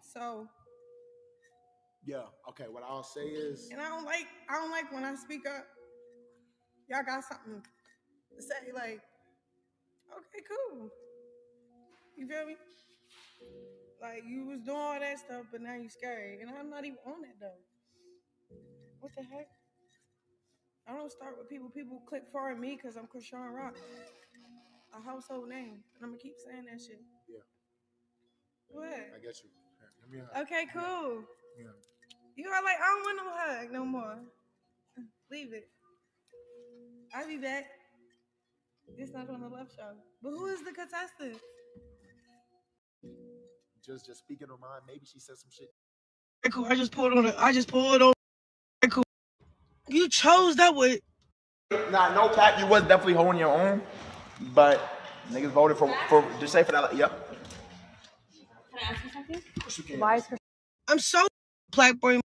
So yeah. Okay. What I'll say is, and I don't like when I speak up. Y'all got something to say, like, okay, cool. You feel me? Like, you was doing all that stuff, but now you scary. And I'm not even on that though. What the heck? I don't start with people. People click for me because I'm Chrisean Rock, a household name, and I'm gonna keep saying that shit. Yeah. What? I get you. Here, give me a hug. Okay, cool. Yeah. You are like, I don't want no hug no more. Leave it. I'll be back. It's not on the left show. But who is the contestant? Just speaking her mind. Maybe she said some shit. Cool. I just pulled on. Cool. You chose that way. Nah, no cap. You was definitely holding your own, but niggas voted for just say for that. Yep. Can I ask you something? You can. Why is I'm so Plaqueboymax.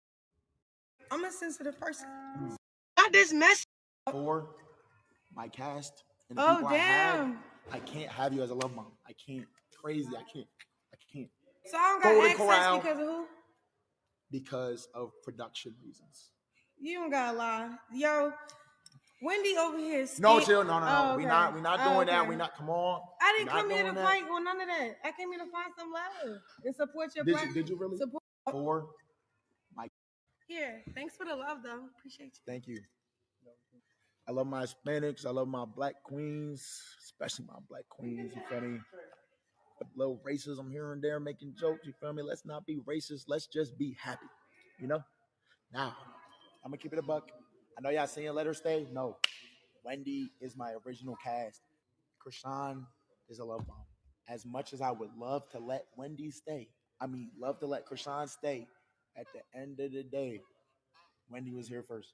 I'm a sensitive person. Not this mess. For my cast and the Oh, people damn. I can't have you as a love mom. I can't. Crazy. I can't. So I don't Golden got access Corral. because of who? Because of production reasons. You don't gotta lie. Yo, Wendy over here. No, chill. No. Oh, okay. We not doing that. Okay. We not. Come on. I didn't come here to fight or none of that. I came here to find some love and support your platform. Did you really? Support. For my. Here, thanks for the love, though. Appreciate you. Thank you. I love my Hispanics. I love my black queens, especially my black queens. You feel me? A little racism here and there, making jokes. You feel me? Let's not be racist. Let's just be happy. You know? Now, I'm gonna keep it a buck. I know y'all saying let her stay. No. Wendy is my original cast. Chrisean is a love bomb. As much as I would love to let Wendy stay, love to let Chrisean stay, at the end of the day, Wendy was here first.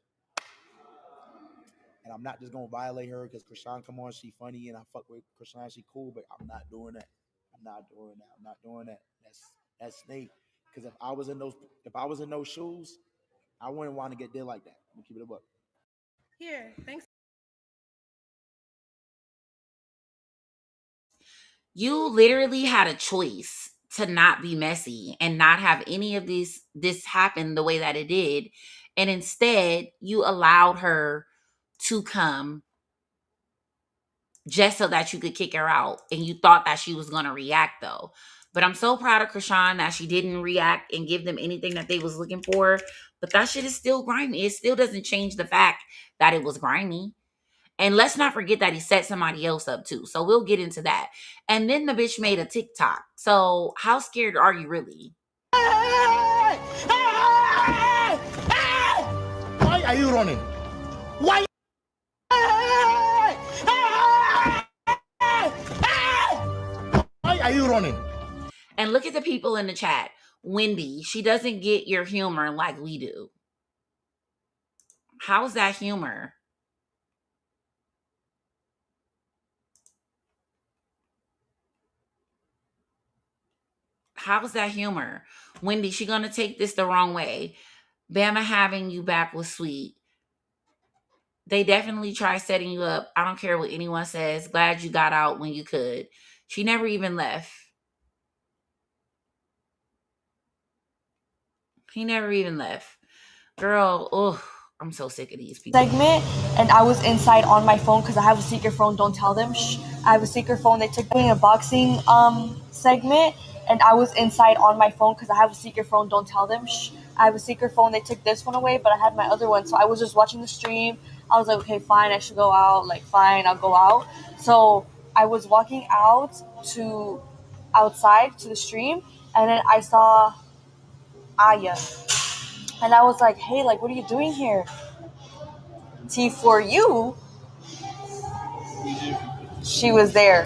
And I'm not just gonna violate her because Chrisean, come on, she funny and I fuck with Chrisean, she cool, but I'm not doing that. I'm not doing that. That's snake. Because if I was in those shoes, I wouldn't want to get did like that. I'm gonna keep it a buck. Here, thanks. You literally had a choice to not be messy and not have any of this happen the way that it did. And instead, you allowed her to come just so that you could kick her out. And you thought that she was going to react though. But I'm so proud of Chrisean that she didn't react and give them anything that they was looking for. But that shit is still grimy. It still doesn't change the fact that it was grimy. And let's not forget that he set somebody else up too. So we'll get into that. And then the bitch made a TikTok. So how scared are you really? Why are you running? Why? Why are you running? And look at the people in the chat. Wendy, she doesn't get your humor like we do. How's that humor? How's that humor? Wendy, she gonna take this the wrong way. Bama having you back was sweet. They definitely try setting you up. I don't care what anyone says. Glad you got out when you could. She never even left. He never even left. Girl, oh, I'm so sick of these people. Segment, and I was inside on my phone because I have a secret phone. Don't tell them. Shh. I have a secret phone. They took me in a boxing segment, and I was inside on my phone because I have a secret phone. Don't tell them. Shh. I have a secret phone. They took this one away, but I had my other one, so I was just watching the stream. I was like, okay, fine, I should go out. Like, fine, I'll go out. So I was walking outside to the stream, and then I saw Aya, and I was like, hey, like, what are you doing here? T for you. She was there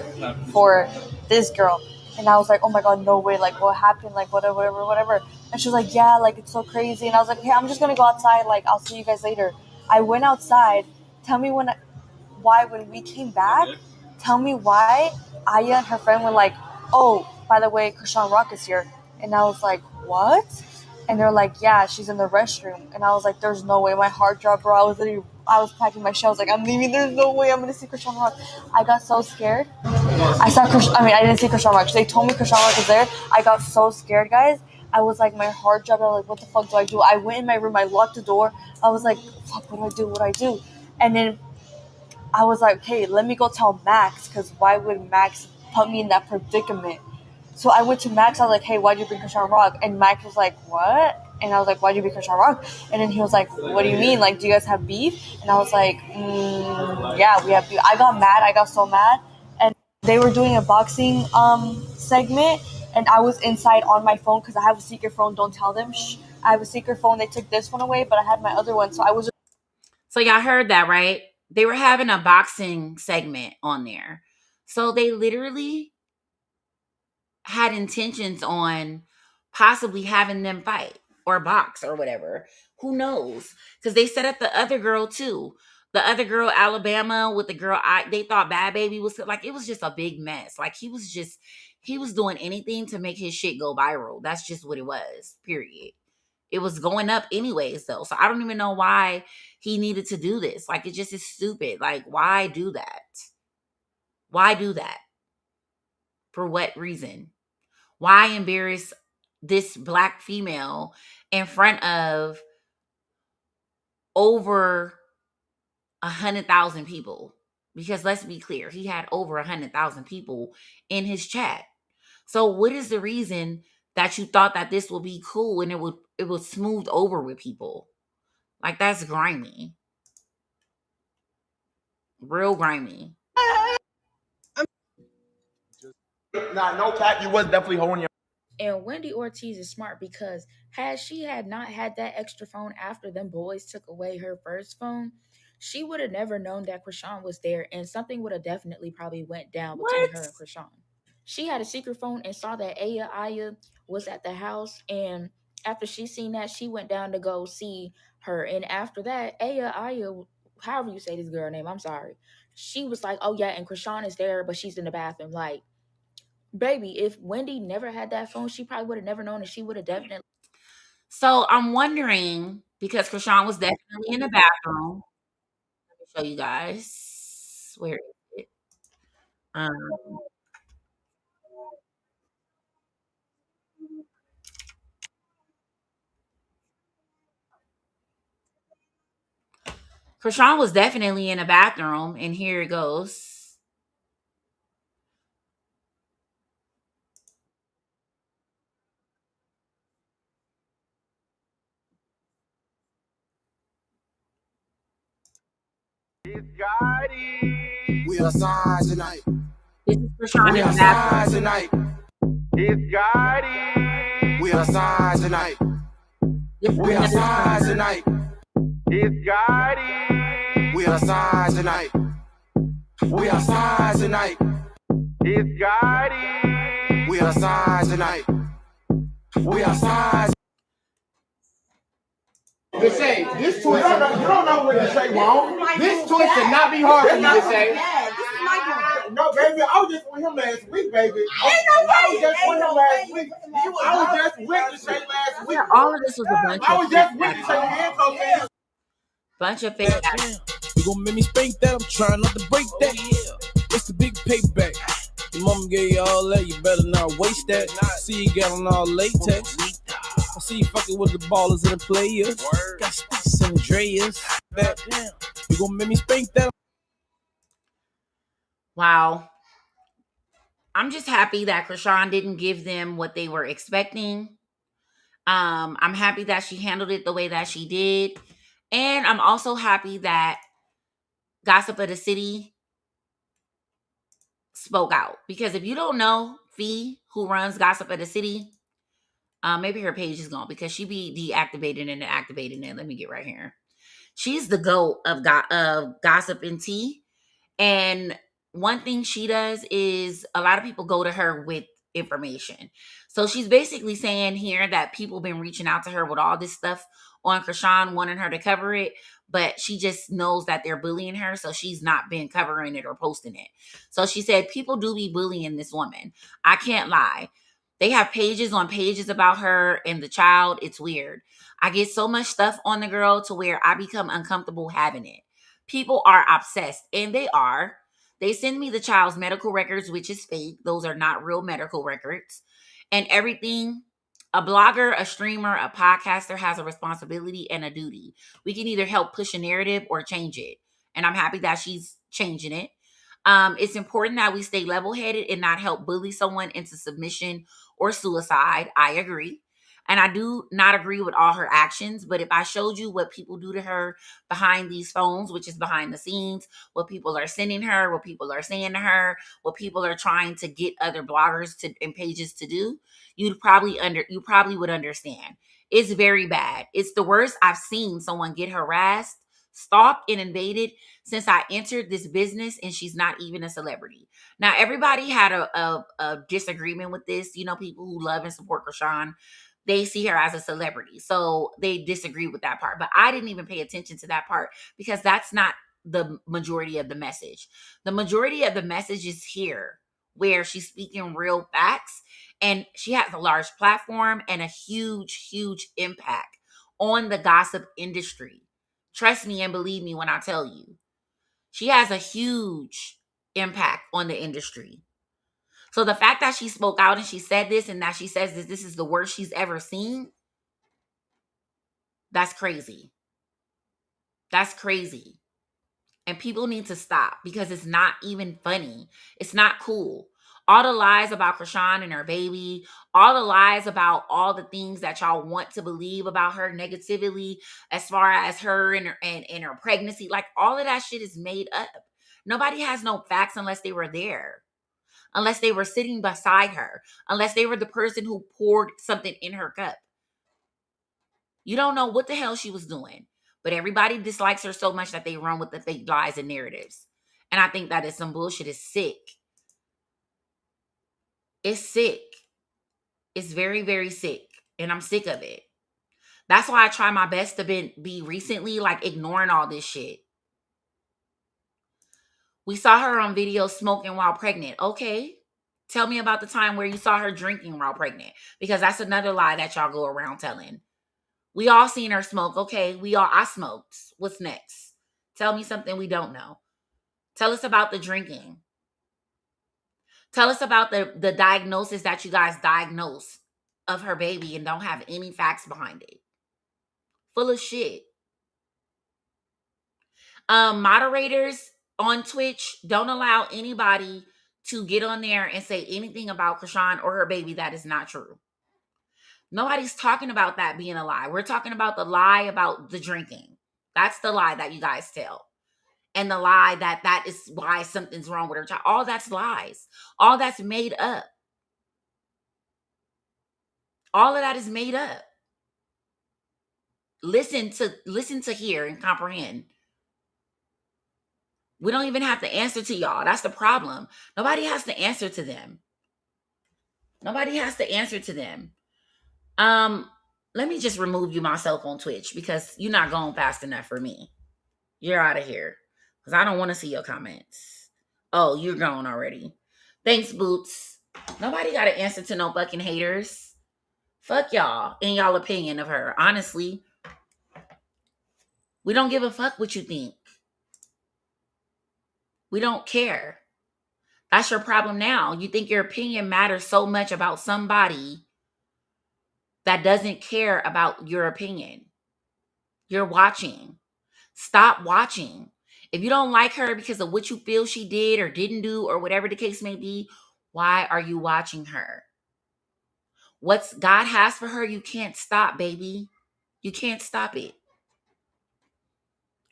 for this girl, and I was like, oh my god, no way, like, what happened, like, whatever. And she was like, yeah, like, it's so crazy. And I was like, okay, I'm just gonna go outside, like, I'll see you guys later. I went outside. Tell me when we came back, tell me why Aya and her friend were like, oh, by the way, Chrisean Rock is here. And I was like, what? And they're like, yeah, she's in the restroom. And I was like, there's no way. My heart dropped, bro. I was packing my shit. I was like, I'm leaving. There's no way I'm going to see Chrisean Rock. I got so scared. I didn't see Chrisean Rock. They told me Chrisean Rock was there. I got so scared, guys. I was like, my heart dropped. I was like, what the fuck do I do? I went in my room. I locked the door. I was like, fuck, what do I do? And then I was like, okay, let me go tell Max, because why would Max put me in that predicament? So I went to Max. I was like, hey, why'd you bring Chrisean Rock? And Max was like, what? And I was like, why'd you bring Chrisean Rock? And then he was like, what do you mean? Like, do you guys have beef? And I was like, yeah, we have beef. I got mad. I got so mad. And they were doing a boxing segment, and I was inside on my phone because I have a secret phone. Don't tell them. Shh. I have a secret phone. They took this one away, but I had my other one. So I was. So y'all heard that, right? They were having a boxing segment on there. So they literally had intentions on possibly having them fight or box or whatever. Who knows? Because they set up the other girl too. The other girl, Alabama, with the girl, they thought Bad Baby was like, it was just a big mess. Like he was doing anything to make his shit go viral. That's just what it was, period. It was going up anyways, though. So I don't even know why he needed to do this. Like, it just is stupid. Like, why do that? Why do that? For what reason? Why embarrass this Black female in front of over 100,000 people? Because let's be clear, he had over 100,000 people in his chat. So what is the reason that you thought that this would be cool and it would smooth over with people? Like, that's grimy. Real grimy. Nah, no cap. You was definitely holding your. And Wendy Ortiz is smart because had she had not had that extra phone after them boys took away her first phone, she would have never known that Chrisean was there, and something would have definitely probably went down between her and Chrisean. She had a secret phone and saw that Aya was at the house, and after she seen that, she went down to go see her. And after that, Aya, however you say this girl name, I'm sorry, she was like, oh yeah, and Chrisean is there, but she's in the bathroom. Like, baby, if Wendy never had that phone, she probably would have never known, and she would have definitely. So I'm wondering, because Chrisean was definitely in the bathroom. Let me show you guys. Where is it? Chrisean was definitely in the bathroom, and here it goes. We outside tonight. This is Chrisean in the bathroom. Tonight. We outside tonight. We outside tonight. We outside tonight. We outside tonight. We outside tonight. We outside. Deshae, this twist, you don't know what Deshae want. This twist should not be hard for you to say. No, baby, I was just with him last week, baby. I was just with him last week. I was just with Deshae last week. Yeah, all of this was a bunch I of was just with Deshae and Cocaine. bunch of fake. You gon' make me spank that? I'm trying not to break that. It's the big payback. Your mama gave you all that, you better not waste that. See you got on all latex. I see you fucking with the ballers and the players. Got sticks and Dreas. You gon' make me spank that? Wow. I'm just happy that Chrisean didn't give them what they were expecting. I'm happy that she handled it the way that she did. And I'm also happy that Gossip of the City spoke out. Because if you don't know Fee, who runs Gossip of the City, maybe her page is gone because she be deactivated and activated. And let me get right here. She's the GOAT of Gossip and Tea. And one thing she does is a lot of people go to her with information. So she's basically saying here that people been reaching out to her with all this stuff on Chrisean, wanting her to cover it, but she just knows that they're bullying her, so she's not been covering it or posting it. So she said, people do be bullying this woman. I can't lie. They have pages on pages about her and the child. It's weird. I get so much stuff on the girl to where I become uncomfortable having it. People are obsessed, and they are. They send me the child's medical records, which is fake. Those are not real medical records. And everything. A blogger, a streamer, a podcaster has a responsibility and a duty. We can either help push a narrative or change it. And I'm happy that she's changing it. It's important that we stay level-headed and not help bully someone into submission or suicide. I agree. And I do not agree with all her actions, but if I showed you what people do to her behind these phones, which is behind the scenes, what people are sending her, what people are saying to her, what people are trying to get other bloggers and pages to do, you probably would understand. It's very bad. It's the worst I've seen someone get harassed, stalked, and invaded since I entered this business, and she's not even a celebrity. Now, everybody had a disagreement with this. You know, people who love and support Chrisean, they see her as a celebrity. So they disagree with that part. But I didn't even pay attention to that part because that's not the majority of the message. The majority of the message is here where she's speaking real facts, and she has a large platform and a huge, huge impact on the gossip industry. Trust me and believe me when I tell you. She has a huge impact on the industry. So the fact that she spoke out and she said this and that she says this is the worst she's ever seen, that's crazy. That's crazy. And people need to stop because it's not even funny. It's not cool. All the lies about Chrisean and her baby, all the lies about all the things that y'all want to believe about her negatively as far as her and her pregnancy, like all of that shit is made up. Nobody has no facts unless they were there. Unless they were sitting beside her, unless they were the person who poured something in her cup. You don't know what the hell she was doing, but everybody dislikes her so much that they run with the fake lies and narratives. And I think that is some bullshit. It's sick. It's sick. It's very, very sick. And I'm sick of it. That's why I try my best to be recently like ignoring all this shit. We saw her on video smoking while pregnant. Okay. Tell me about the time where you saw her drinking while pregnant. Because that's another lie that y'all go around telling. We all seen her smoke. Okay. I smoked. What's next? Tell me something we don't know. Tell us about the drinking. Tell us about the diagnosis that you guys diagnosed of her baby and don't have any facts behind it. Full of shit. Moderators on Twitch don't allow anybody to get on there and say anything about Chrisean or her baby that is not true. Nobody's talking about that being a lie. We're talking about the lie about the drinking. That's the lie that you guys tell. And the lie that is why something's wrong with her child. All that's lies. All that's made up. All of that is made up. Listen to hear and comprehend. We don't even have to answer to y'all. That's the problem. Nobody has to answer to them. Nobody has to answer to them. Let me just remove you myself on Twitch because you're not going fast enough for me. You're out of here because I don't want to see your comments. Oh, you're gone already. Thanks, Boots. Nobody got to answer to no fucking haters. Fuck y'all and y'all opinion of her. Honestly, we don't give a fuck what you think. We don't care. That's your problem now. You think your opinion matters so much about somebody that doesn't care about your opinion. You're watching. Stop watching. If you don't like her because of what you feel she did or didn't do or whatever the case may be, why are you watching her? What's God has for her, you can't stop, baby. You can't stop it.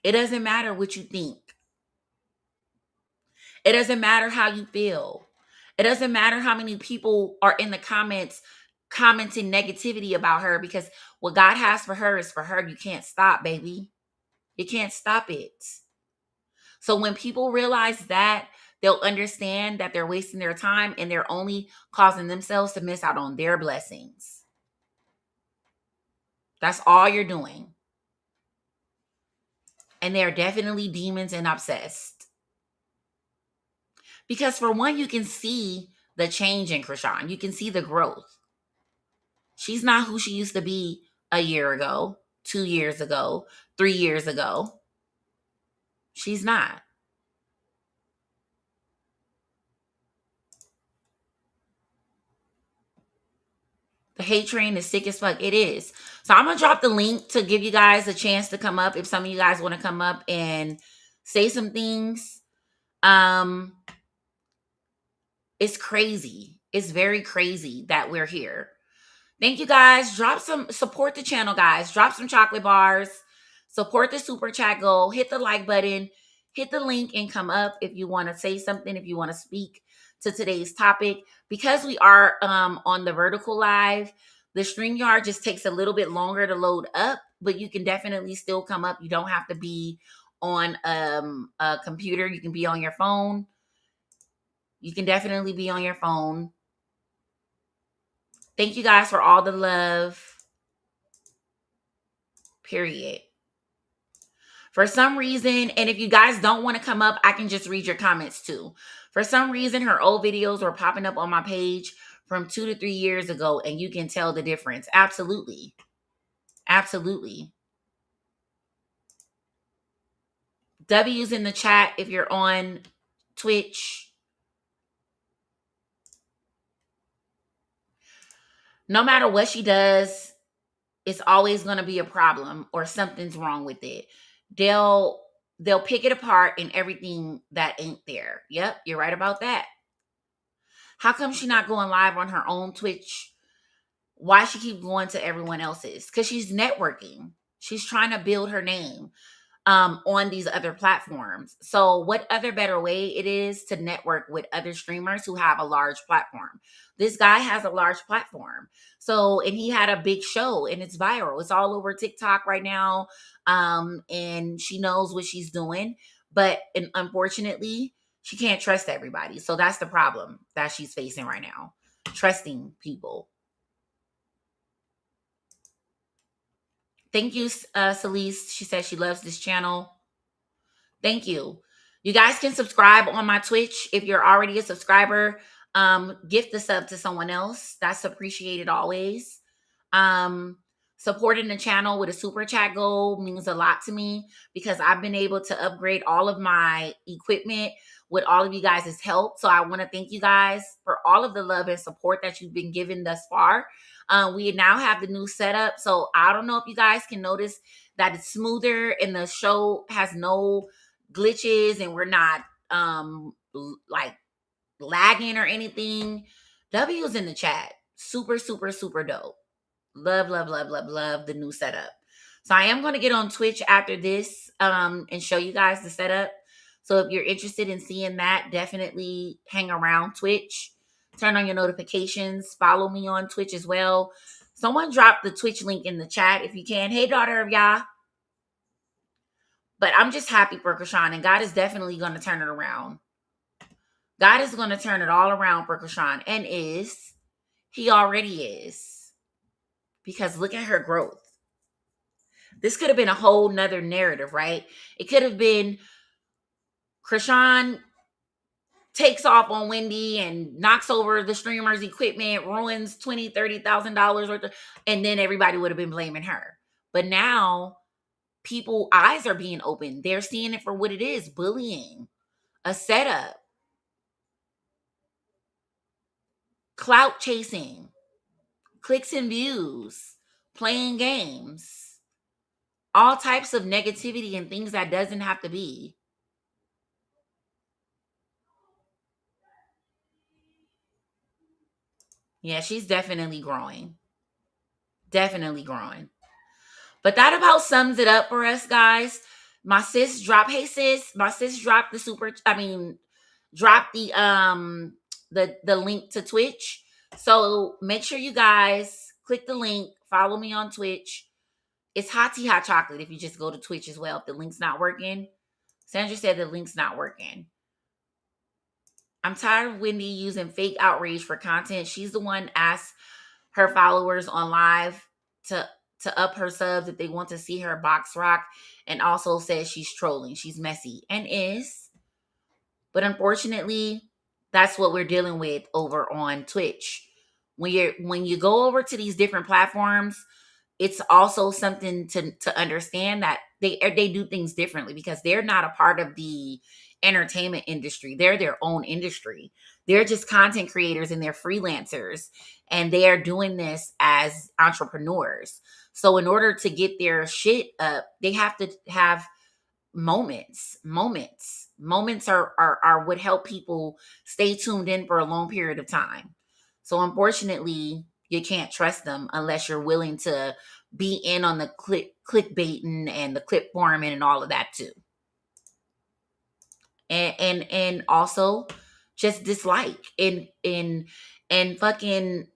It doesn't matter what you think. It doesn't matter how you feel. It doesn't matter how many people are in the comments commenting negativity about her, because what God has for her is for her. You can't stop, baby. You can't stop it. So when people realize that, they'll understand that they're wasting their time and they're only causing themselves to miss out on their blessings. That's all you're doing. And they're definitely demons and obsessed. Because for one, you can see the change in Chrisean. You can see the growth. She's not who she used to be a year ago, 2 years ago, 3 years ago. She's not. The hate train is sick as fuck. It is. So I'm going to drop the link to give you guys a chance to come up if some of you guys want to come up and say some things. It's crazy. It's very crazy that we're here. Thank you guys. Support the channel, guys. Drop some chocolate bars. Support the super chat goal. Hit the like button. Hit the link and come up if you want to say something, if you want to speak to today's topic. Because we are on the vertical live, the StreamYard just takes a little bit longer to load up, but you can definitely still come up. You don't have to be on a computer. You can be on your phone. You can definitely be on your phone. Thank you guys for all the love. Period. For some reason, and if you guys don't want to come up, I can just read your comments too. For some reason, her old videos were popping up on my page from 2 to 3 years ago, and you can tell the difference. Absolutely. Absolutely. W's in the chat if you're on Twitch. No matter what she does, it's always going to be a problem or something's wrong with it. They'll pick it apart and everything that ain't there. Yep, you're right about that. How come she's not going live on her own Twitch? Why she keep going to everyone else's? Because she's networking. She's trying to build her name on these other platforms. So what other better way it is to network with other streamers who have a large platform? This guy has a large platform. So, and he had a big show and it's viral. It's all over TikTok right now. And she knows what she's doing. But unfortunately, she can't trust everybody. So that's the problem that she's facing right now. Trusting people. Thank you, Celeste. She says she loves this channel. Thank you. You guys can subscribe on my Twitch. If you're already a subscriber, gift the sub to someone else. That's appreciated always. Supporting the channel with a super chat goal means a lot to me because I've been able to upgrade all of my equipment with all of you guys' help. So I want to thank you guys for all of the love and support that you've been given thus far. We now have the new setup. So I don't know if you guys can notice that it's smoother and the show has no glitches and we're not like lagging or anything. W's in the chat. Super, super, super dope. Love, love, love, love, love the new setup. So I am going to get on Twitch after this and show you guys the setup. So if you're interested in seeing that, definitely hang around Twitch. Turn on your notifications. Follow me on Twitch as well. Someone drop the Twitch link in the chat if you can. Hey, daughter of Yah. But I'm just happy for Chrisean, and God is definitely going to turn it around. God is going to turn it all around for Chrisean and is. He already is. Because look at her growth. This could have been a whole nother narrative, right? It could have been Chrisean takes off on Wendy and knocks over the streamer's equipment, ruins $20,000-$30,000 worth of, and then everybody would have been blaming her. But now people eyes are being opened. They're seeing it for what it is, bullying, a setup, clout chasing, clicks and views, playing games, all types of negativity and things that doesn't have to be. Yeah, she's definitely growing. Definitely growing. But that about sums it up for us, guys. My sis dropped, hey sis, my sis dropped dropped the link to Twitch. So make sure you guys click the link, follow me on Twitch. It's Hot Tea Hot Chocolate if you just go to Twitch as well. If the link's not working. Sandra said the link's not working. I'm tired of Wendy using fake outrage for content. She's the one asked her followers on live to up her subs if they want to see her box rock, and also says she's trolling. She's messy and is. But unfortunately, that's what we're dealing with over on Twitch. When you go over to these different platforms, it's also something to understand that they do things differently because they're not a part of the entertainment industry. They're their own industry. They're just content creators and they're freelancers, and they are doing this as entrepreneurs. So in order to get their shit up, they have to have moments. Moments are what help people stay tuned in for a long period of time. So unfortunately, you can't trust them unless you're willing to be in on the clickbaiting and the clip farming and all of that too. And also just dislike in fucking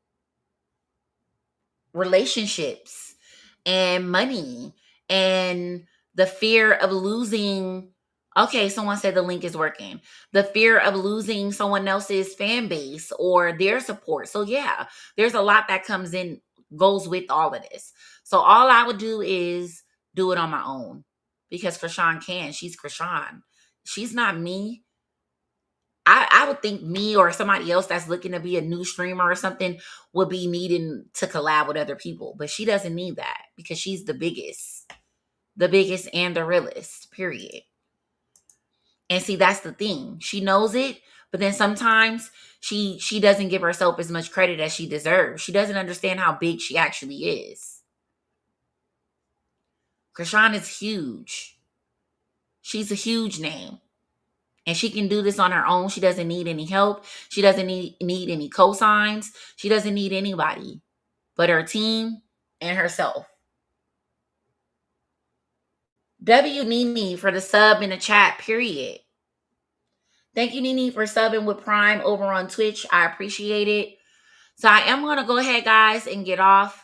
relationships and money and the fear of losing. Okay, someone said the link is working. The fear of losing someone else's fan base or their support. So yeah, there's a lot that goes with all of this. So all I would do is do it on my own because Chrisean can. She's Chrisean. She's not me. I would think me or somebody else that's looking to be a new streamer or something would be needing to collab with other people. But she doesn't need that because she's the biggest and the realest, period. And see, that's the thing. She knows it, but then sometimes she doesn't give herself as much credit as she deserves. She doesn't understand how big she actually is. Chrisean is huge. She's a huge name. And she can do this on her own. She doesn't need any help. She doesn't need any cosigns. She doesn't need anybody but her team and herself. W Nini for the sub in the chat, period. Thank you, Nini, for subbing with Prime over on Twitch. I appreciate it. So I am going to go ahead, guys, and get off.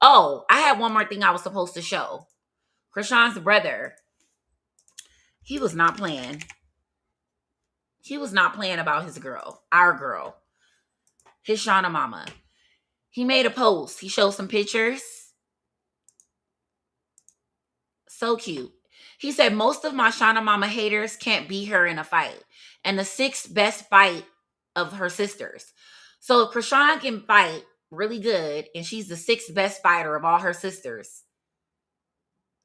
Oh, I had one more thing I was supposed to show. Chrisean's brother. He was not playing. He was not playing about his girl, our girl, his Shauna mama. He made a post. He showed some pictures. So cute. He said, most of my Shauna mama haters can't beat her in a fight. And the 6th best fight of her sisters. So if Chrisean can fight really good, and she's the 6th best fighter of all her sisters,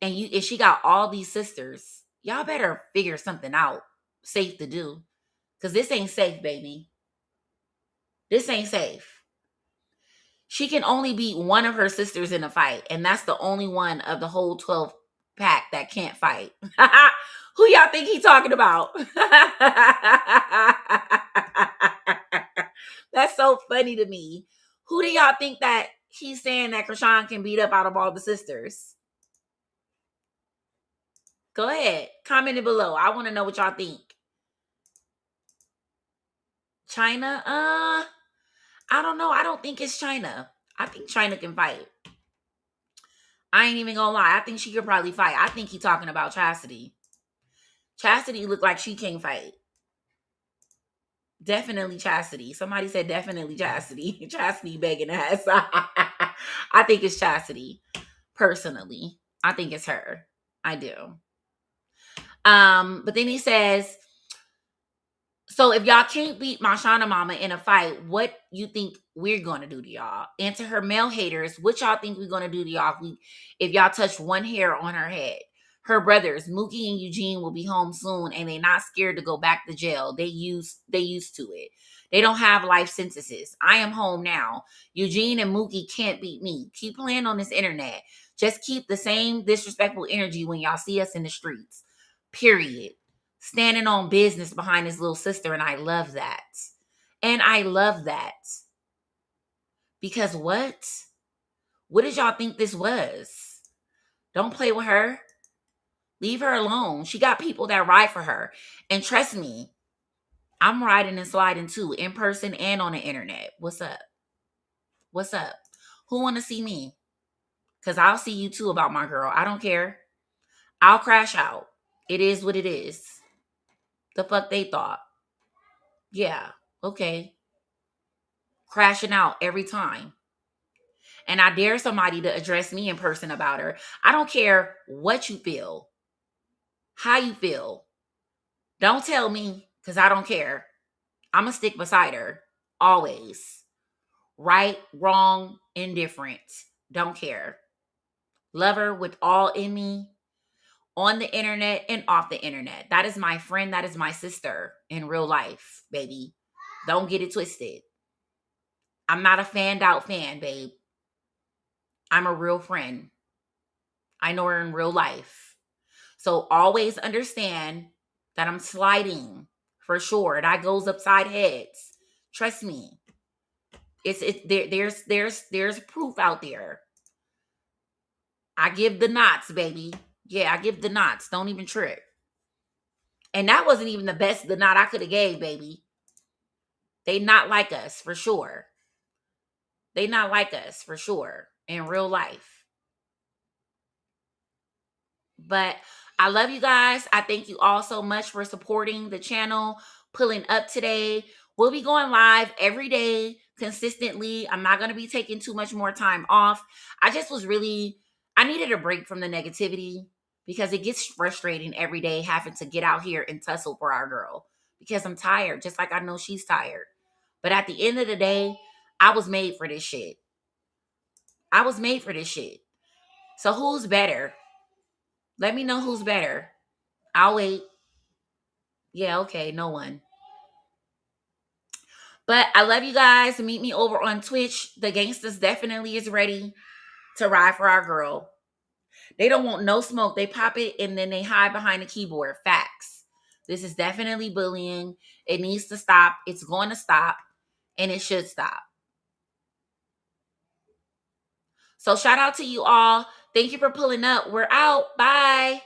and she got all these sisters, y'all better figure something out safe to do. Because this ain't safe, baby. This ain't safe. She can only beat one of her sisters in a fight, and that's the only one of the whole 12 pack that can't fight. Who y'all think he talking about? That's so funny to me. Who do y'all think that he's saying that Chrisean can beat up out of all the sisters? Go ahead. Comment it below. I want to know what y'all think. China? I don't know. I don't think it's China. I think China can fight. I ain't even gonna lie. I think she could probably fight. I think he's talking about Chastity. Chastity look like she can't fight. Definitely Chastity. Somebody said definitely Chastity. Chastity begging ass. I think it's Chastity. Personally, I think it's her. I do. But then he says, so if y'all can't beat Mashana Mama in a fight, what you think we're gonna do to y'all? And to her male haters, what y'all think we're gonna do to y'all if y'all touch one hair on her head? Her brothers, Mookie and Eugene, will be home soon, and they're not scared to go back to jail. They used to it. They don't have life sentences. I am home now. Eugene and Mookie can't beat me. Keep playing on this internet. Just keep the same disrespectful energy when y'all see us in the streets. Period. Standing on business behind his little sister, and I love that. And I love that. Because what? What did y'all think this was? Don't play with her. Leave her alone. She got people that ride for her. And trust me, I'm riding and sliding too, in person and on the internet. What's up? What's up? Who want to see me? Because I'll see you too about my girl. I don't care. I'll crash out. It is what it is. The fuck they thought. Yeah, okay. Crashing out every time. And I dare somebody to address me in person about her. I don't care what you feel, how you feel. Don't tell me, because I don't care. I'm going to stick beside her. Always. Right, wrong, indifferent. Don't care. Love her with all in me. On the internet and off the internet. That is my friend. That is my sister in real life, baby. Don't get it twisted. I'm not a fanned out fan, babe. I'm a real friend. I know her in real life. So always understand that I'm sliding for sure. That goes upside heads. Trust me. There's proof out there. I give the knots, baby. Yeah, I give the knots. Don't even trip. And that wasn't even the best the knot I could have gave, baby. They not like us for sure. They not like us for sure in real life. But I love you guys. I thank you all so much for supporting the channel, pulling up today. We'll be going live every day consistently. I'm not going to be taking too much more time off. I needed a break from the negativity because it gets frustrating every day having to get out here and tussle for our girl because I'm tired, just like I know she's tired. But at the end of the day, I was made for this shit. I was made for this shit. So who's better? Let me know who's better. I'll wait. Yeah, okay, no one. But I love you guys. Meet me over on Twitch. The Gangsters definitely is ready to ride for our girl. They don't want no smoke. They pop it and then they hide behind the keyboard. Facts. This is definitely bullying. It needs to stop. It's going to stop. And it should stop. So shout out to you all. Thank you for pulling up. We're out. Bye.